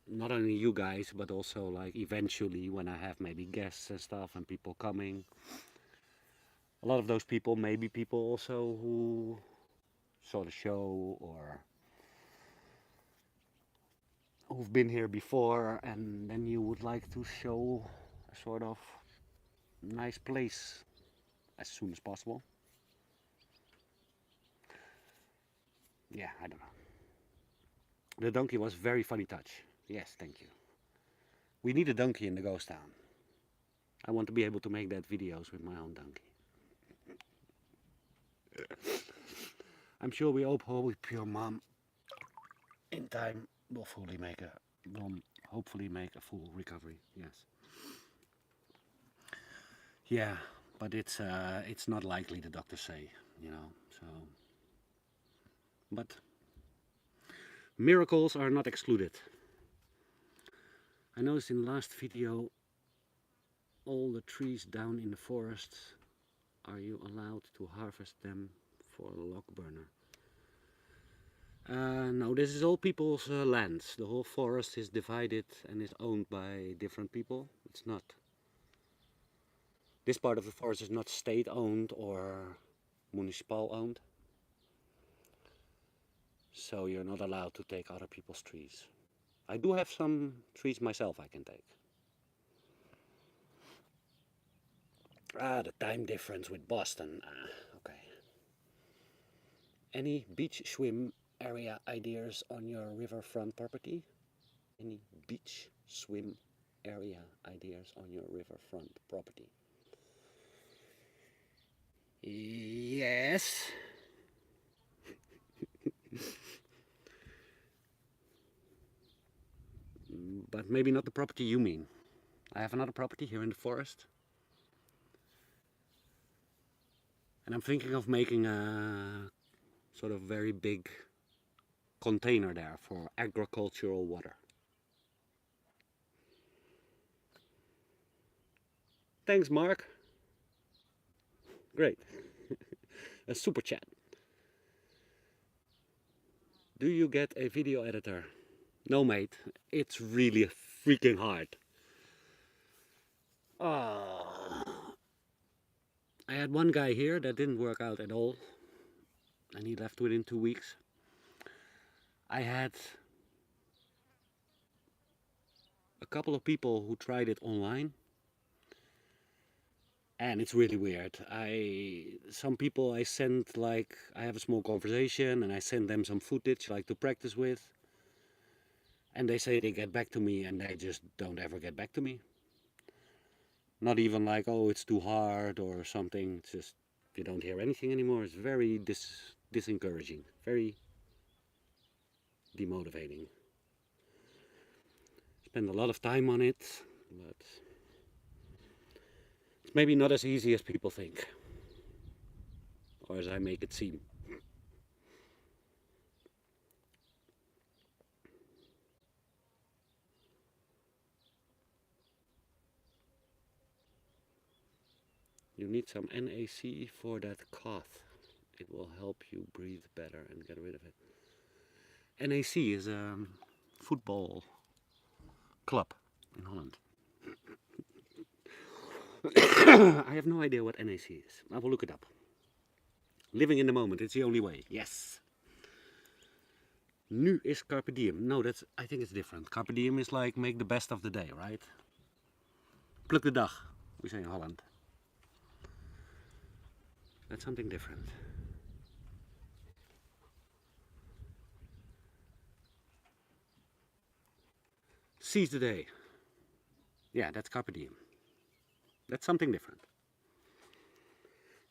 not only you guys, but also like eventually when I have maybe guests and stuff and people coming. A lot of those people may be people also who saw the show or who've been here before, and then you would like to show a sort of nice place as soon as possible. Yeah, I don't know. The donkey was very funny touch. Yes, thank you. We need a donkey in the ghost town. I want to be able to make that videos with my own donkey. I'm sure we all hope your mom in time will hopefully make a full recovery. Yes. Yeah, but it's not likely, the doctors say, you know. So, but miracles are not excluded. I noticed in the last video all the trees down in the forest. Are you allowed to harvest them for a log burner? No, this is all people's lands. The whole forest is divided and is owned by different people. It's not. This part of the forest is not state owned or municipal owned. So you're not allowed to take other people's trees. I do have some trees myself I can take. The time difference with Boston. Okay. Any beach swim area ideas on your riverfront property? Any beach swim area ideas on your riverfront property? Yes. But maybe not the property you mean. I have another property here in the forest. And I'm thinking of making a sort of very big container there for agricultural water. Thanks, Mark. Great. A super chat. Do you get a video editor? No, mate. It's really freaking hard. I had one guy here that didn't work out at all, and he left within 2 weeks. I had a couple of people who tried it online, and it's really weird. Some people I send, like, I have a small conversation and I send them some footage like to practice with, and they say they get back to me, and they just don't ever get back to me. Not even like, oh, it's too hard or something. It's just you don't hear anything anymore. It's very disencouraging, very demotivating. Spend a lot of time on it, but it's maybe not as easy as people think, or as I make it seem. You need some NAC for that cough. It will help you breathe better and get rid of it. NAC is a football club in Holland. I have no idea what NAC is. I will look it up. Living in the moment, it's the only way. Yes. Nu is carpe diem. No, I think it's different. Carpe diem is like make the best of the day, right? Pluk de dag, we say in Holland. That's something different. Seize the day. Yeah, that's carpe diem. That's something different.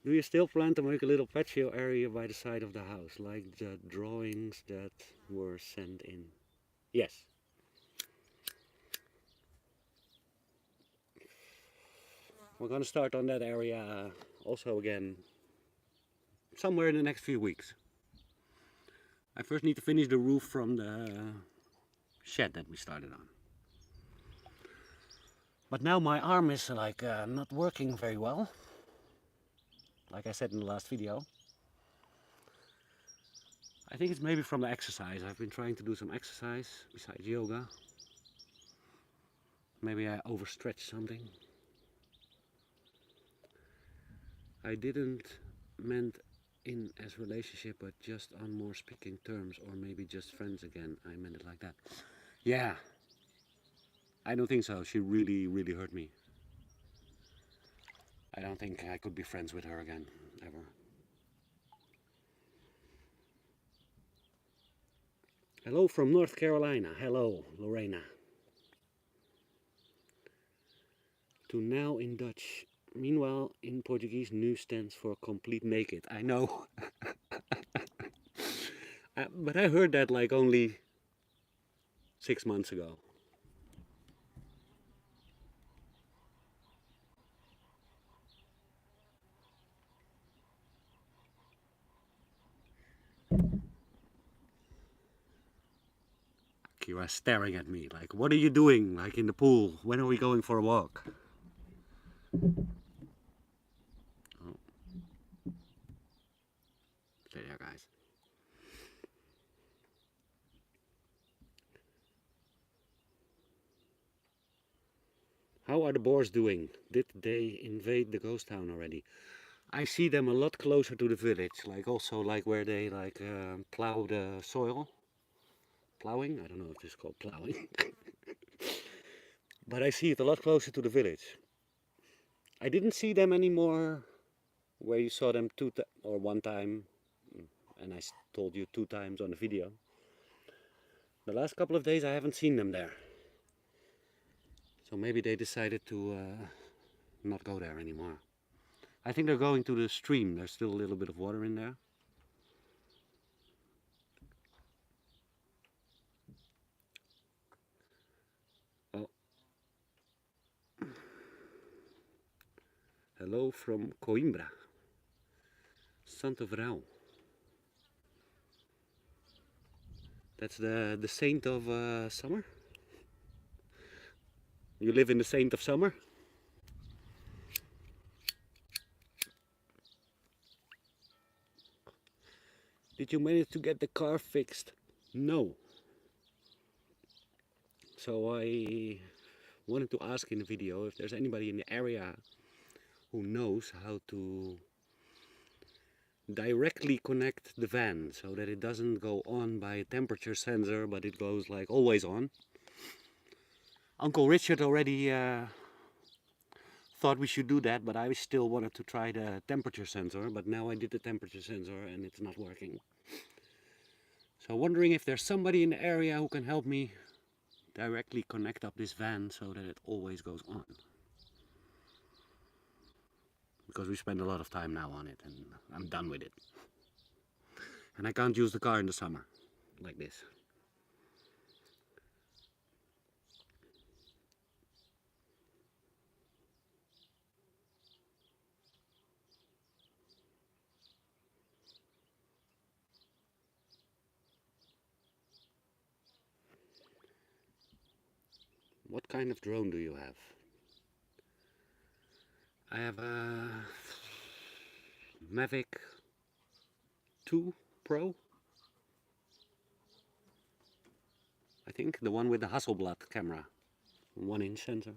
Do you still plan to make a little patio area by the side of the house, like the drawings that were sent in? Yes. We're going to start on that area also again somewhere in the next few weeks. I first need to finish the roof from the shed that we started on. But now my arm is like not working very well. Like I said in the last video. I think it's maybe from the exercise. I've been trying to do some exercise besides yoga. Maybe I overstretched something. I didn't meant in as relationship, but just on more speaking terms, or maybe just friends again. I meant it like that. Yeah. I don't think so. She really, really hurt me. I don't think I could be friends with her again, ever. Hello from North Carolina. Hello, Lorena. To now in Dutch. Meanwhile, in Portuguese, nu stands for complete naked. I know. But I heard that like only 6 months ago. Kira's staring at me like, what are you doing? Like in the pool. When are we going for a walk? Oh. There, guys. How are the boars doing? Did they invade the ghost town already? I see them a lot closer to the village, like also like where they like plow the soil. Plowing? I don't know if it's called plowing. But I see it a lot closer to the village. I didn't see them anymore where you saw them one time, and I told you 2 times on the video. The last couple of days I haven't seen them there. So maybe they decided to not go there anymore. I think they're going to the stream. There's still a little bit of water in there. Oh. Hello from Coimbra. Santo Verão. That's the saint of summer. You live in the saint of summer? Did you manage to get the car fixed? No. So I wanted to ask in the video if there's anybody in the area who knows how to directly connect the van so that it doesn't go on by a temperature sensor, but it goes like always on. Uncle Richard already thought we should do that, but I still wanted to try the temperature sensor, but now I did the temperature sensor and it's not working. So wondering if there's somebody in the area who can help me directly connect up this van so that it always goes on. Because we spend a lot of time now on it and I'm done with it. And I can't use the car in the summer like this. What kind of drone do you have? I have a Mavic 2 Pro. I think the one with the Hasselblad camera, 1-inch sensor.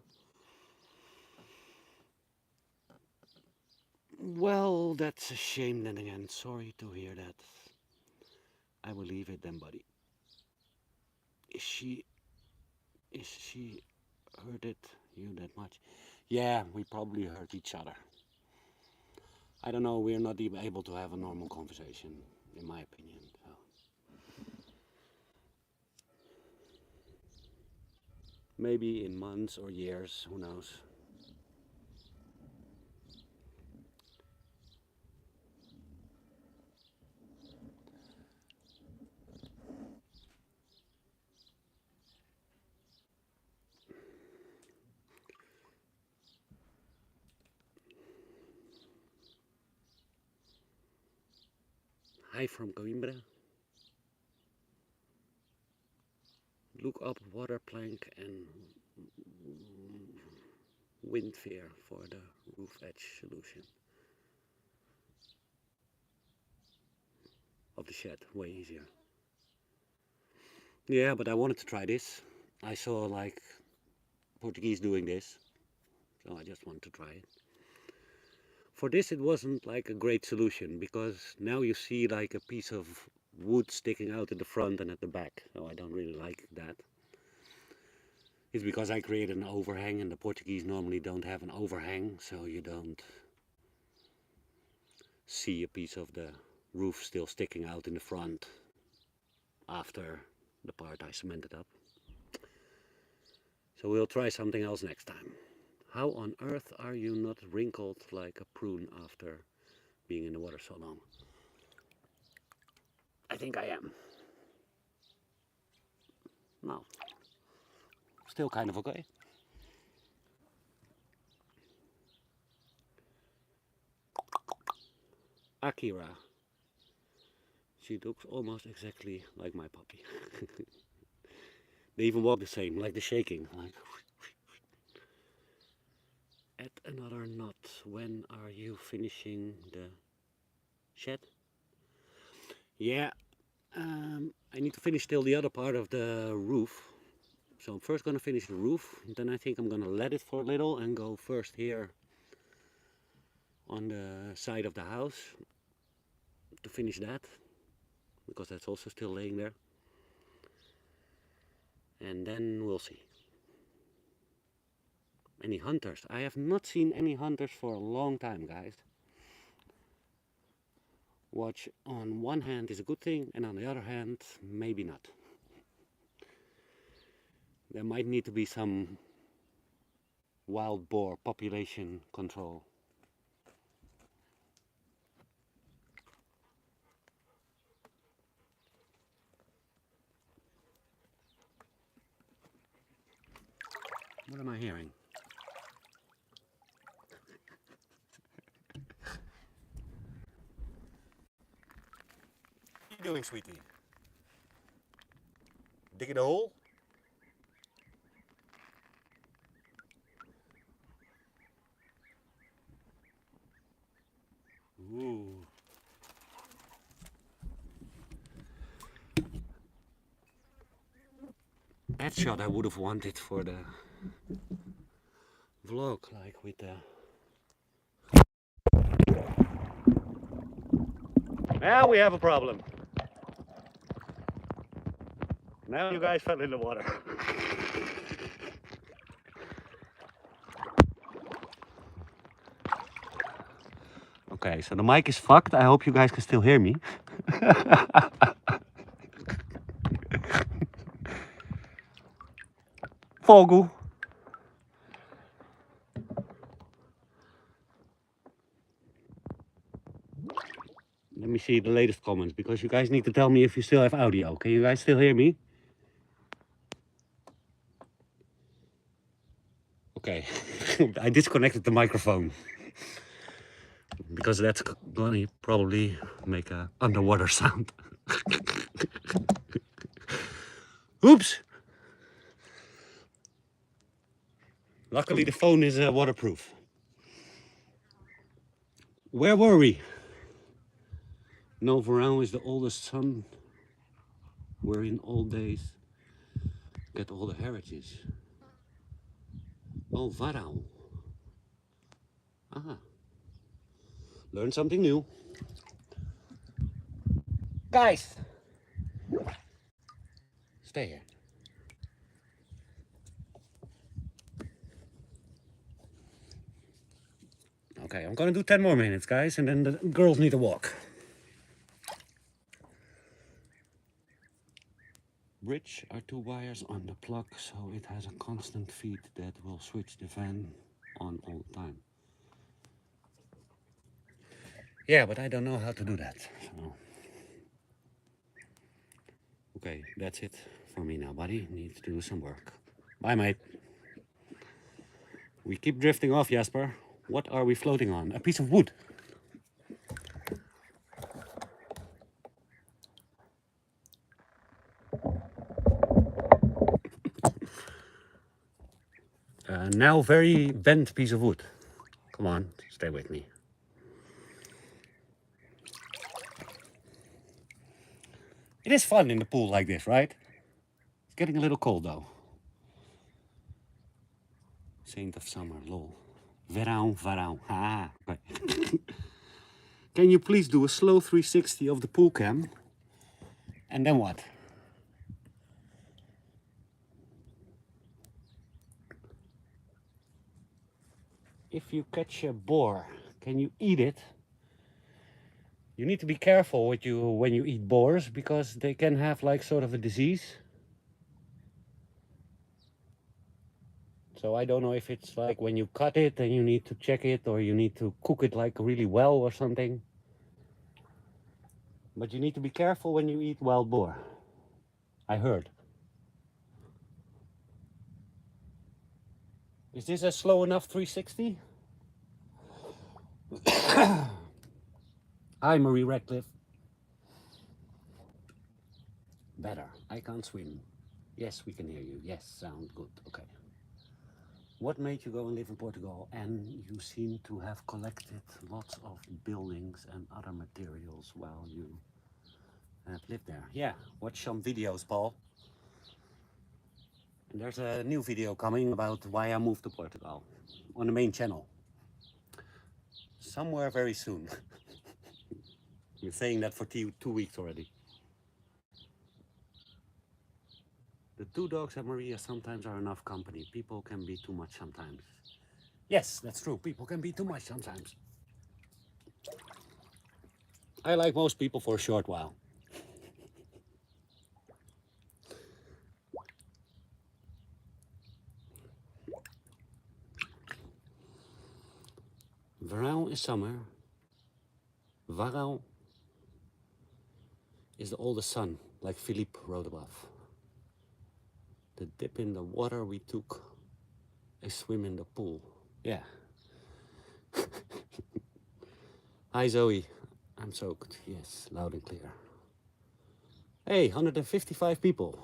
Well, that's a shame then again. Sorry to hear that. I will leave it then, buddy. Is she hurted you that much? Yeah, we probably hurt each other. I don't know, we're not even able to have a normal conversation, in my opinion. So. Maybe in months or years, who knows. Hi from Coimbra. Look up water plank and wind fear for the roof edge solution of the shed, way easier. Yeah, but I wanted to try this. I saw like Portuguese doing this, so I just wanted to try it. For this it wasn't like a great solution, because now you see like a piece of wood sticking out at the front and at the back, so I don't really like that. It's because I created an overhang, and the Portuguese normally don't have an overhang, so you don't see a piece of the roof still sticking out in the front after the part I cemented up. So we'll try something else next time. How on earth are you not wrinkled like a prune after being in the water so long? I think I am. No. Still kind of okay. Akira. She looks almost exactly like my puppy. They even walk the same, like the shaking. Like. Add another knot. When are you finishing the shed? Yeah, I need to finish still the other part of the roof. So I'm first going to finish the roof, then I think I'm going to let it for a little and go first here on the side of the house to finish that, because that's also still laying there. And then we'll see. Any hunters? I have not seen any hunters for a long time, guys. Watch on one hand is a good thing, and on the other hand, maybe not. There might need to be some wild boar population control. What am I hearing? What are you doing, sweetie? Digging a hole. Ooh. That shot I would have wanted for the vlog, like with the... Now we have a problem. Now you guys fell in the water. Okay, so the mic is fucked. I hope you guys can still hear me. Vogel. Let me see the latest comments, because you guys need to tell me if you still have audio. Can you guys still hear me? Okay, I disconnected the microphone. Because that's gonna probably make a underwater sound. Oops! Luckily the phone is waterproof. Where were we? No, Varaan is the oldest son. We're in old days. Get all the heritage. Oh, Varaan. Ah. Learn something new. Guys! Stay here. Okay, I'm gonna do 10 more minutes, guys, and then the girls need to walk. Bridge are 2 wires on the plug, so it has a constant feed that will switch the fan on all the time. Yeah, but I don't know how to do that. So. Okay, that's it for me now, buddy. Need to do some work. Bye, mate. We keep drifting off, Jasper. What are we floating on? A piece of wood. Now very bent piece of wood. Come on, stay with me. It is fun in the pool like this, right? It's getting a little cold though. Saint of summer, lol. Varaan, Varaan. Ah, okay. Can you please do a slow 360 of the pool cam? And then what? If you catch a boar, can you eat it? You need to be careful when you eat boars, because they can have like sort of a disease. So I don't know if it's like when you cut it and you need to check it, or you need to cook it like really well or something. But you need to be careful when you eat wild boar. I heard. Is this a slow enough 360? Hi, Marie Radcliffe. Better. I can't swim. Yes, we can hear you. Yes, sound good. Okay. What made you go and live in Portugal? And you seem to have collected lots of buildings and other materials while you have lived there. Yeah, watch some videos, Paul. And there's a new video coming about why I moved to Portugal on the main channel. Somewhere very soon. You're saying that for 2 weeks already. The 2 dogs and Maria sometimes are enough company. People can be too much sometimes. Yes, that's true. People can be too much sometimes. I like most people for a short while. Varaan is summer. Varaan is the oldest son, like Philippe wrote above. The dip in the water we took, a swim in the pool. Yeah. Hi Zoe, I'm soaked. Yes, loud and clear. Hey, 155 people.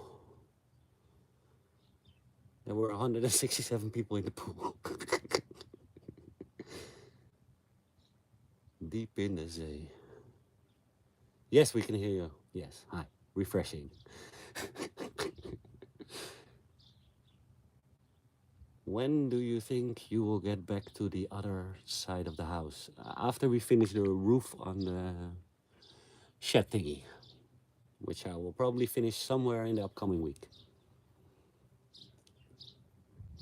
There were 167 people in the pool. Deep in the sea. Yes, we can hear you. Yes, hi. Refreshing. When do you think you will get back to the other side of the house? After we finish the roof on the shed thingy, which I will probably finish somewhere in the upcoming week.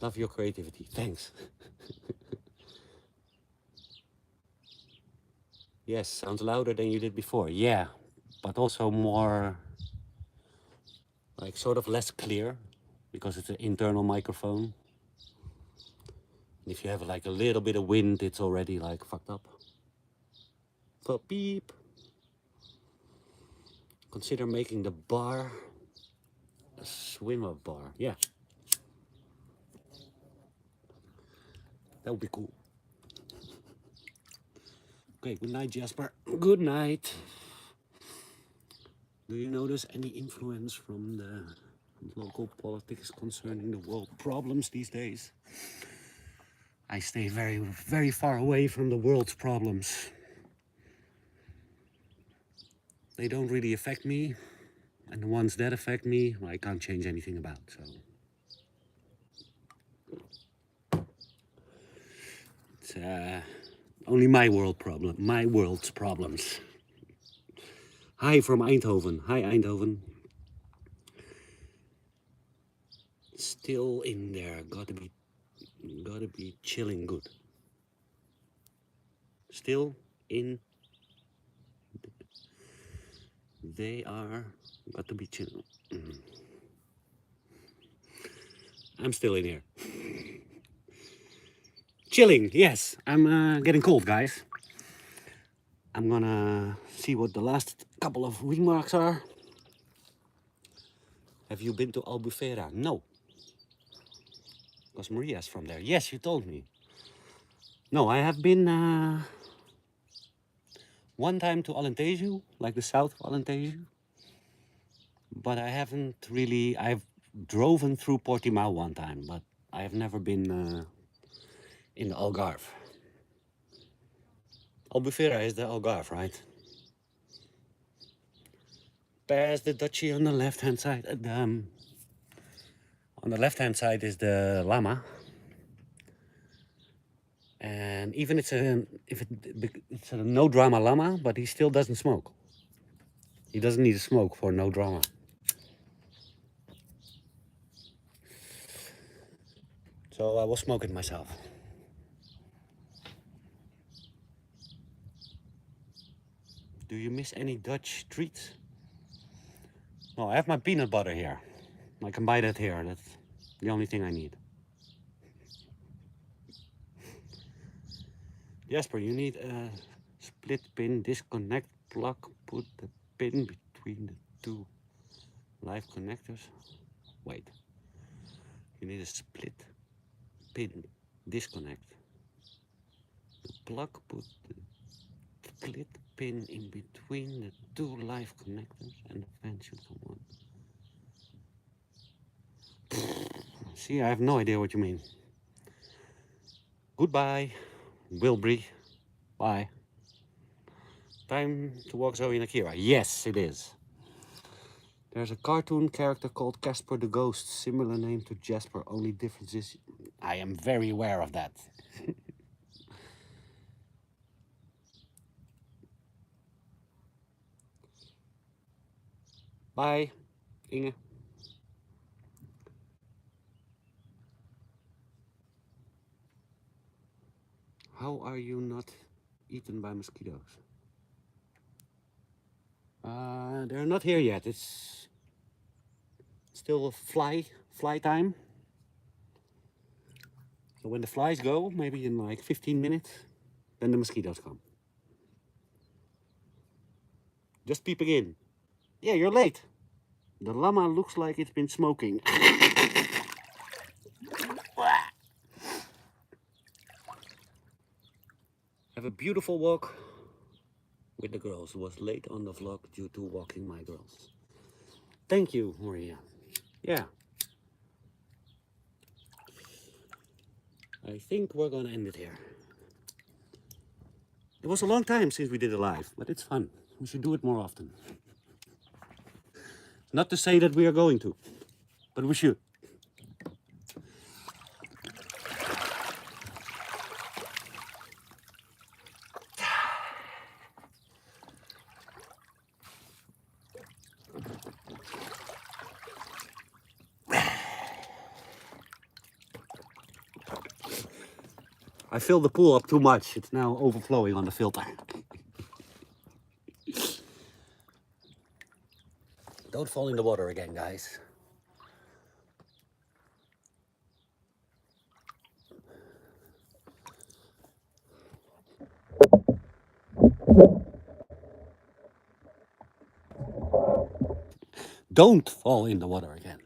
Love your creativity. Thanks. Yes, sounds louder than you did before. Yeah, but also more, like, sort of less clear, because it's an internal microphone. If you have like a little bit of wind, it's already like fucked up. So beep. Consider making the bar a swimmer bar. Yeah, that would be cool. Okay, good night, Jasper. Good night. Do you notice any influence from the local politics concerning the world problems these days? I stay very, very far away from the world's problems. They don't really affect me, and the ones that affect me, I can't change anything about, so. It's only my world's problems. Hi from Eindhoven. Hi, Eindhoven. Still in there. Gotta be chilling good. Still in. They are. Got to be chilling. I'm still in here. Chilling. Yes, I'm getting cold, guys. I'm gonna see what the last couple of remarks are. Have you been to Albufeira? No. Because Maria's from there. Yes, you told me. No, I have been one time to Alentejo, like the south of Alentejo. But I haven't really, I've driven through Portimao one time, but I have never been in the Algarve. Albufeira is the Algarve, right? Past the duchy on the left-hand side. On the left-hand side is the llama. And even it's a no drama llama, but he still doesn't smoke. He doesn't need to smoke for no drama. So I was smoking myself. Do you miss any Dutch treats? No, I have my peanut butter here. I can buy that here. That's the only thing I need. Jasper, you need a split pin disconnect plug. Put the pin between the two live connectors. Wait. You need a split pin disconnect. The plug, put the split pin in between the two live connectors and the fan should come on. See, I have no idea what you mean. Goodbye, Wilbury. Bye. Time to walk Zoe and Akira. Yes, it is. There's a cartoon character called Casper the Ghost, similar name to Jasper, only difference is I am very aware of that. Bye, Inge. How are you not eaten by mosquitoes? They're not here yet. It's still fly time. So when the flies go, maybe in like 15 minutes, then the mosquitoes come. Just peeping in. Yeah, you're late. The llama looks like it's been smoking. Have a beautiful walk with the girls. Was late on the vlog due to walking my girls. Thank you, Maria. Yeah. I think we're gonna end it here. It was a long time since we did it live, but it's fun. We should do it more often. Not to say that we are going to, but we should. I filled the pool up too much. It's now overflowing on the filter. Don't fall in the water again, guys. Don't fall in the water again.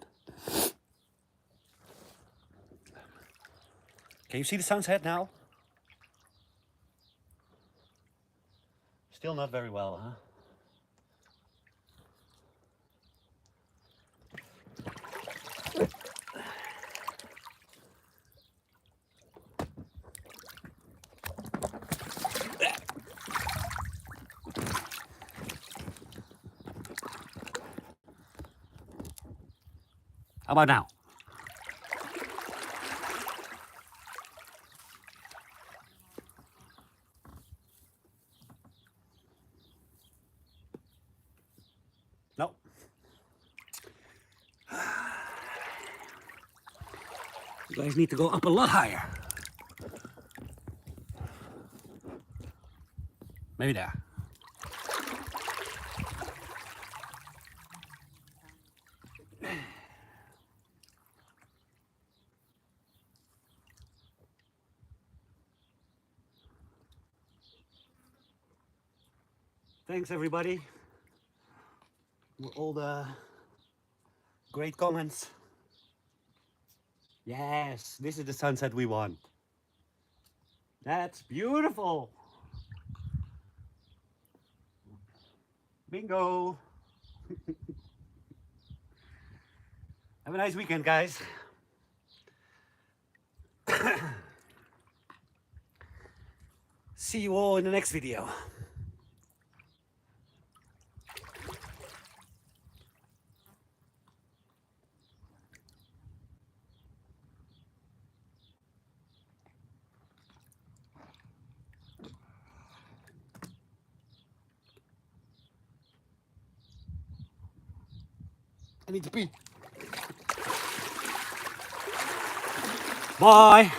Can you see the sunset now? Still not very well, huh? How about now? No. You guys need to go up a lot higher. Maybe there. Thanks everybody for all the great comments. Yes, this is the sunset we want. That's beautiful. Bingo. Have a nice weekend, guys. See you all in the next video. I need to pee. Bye.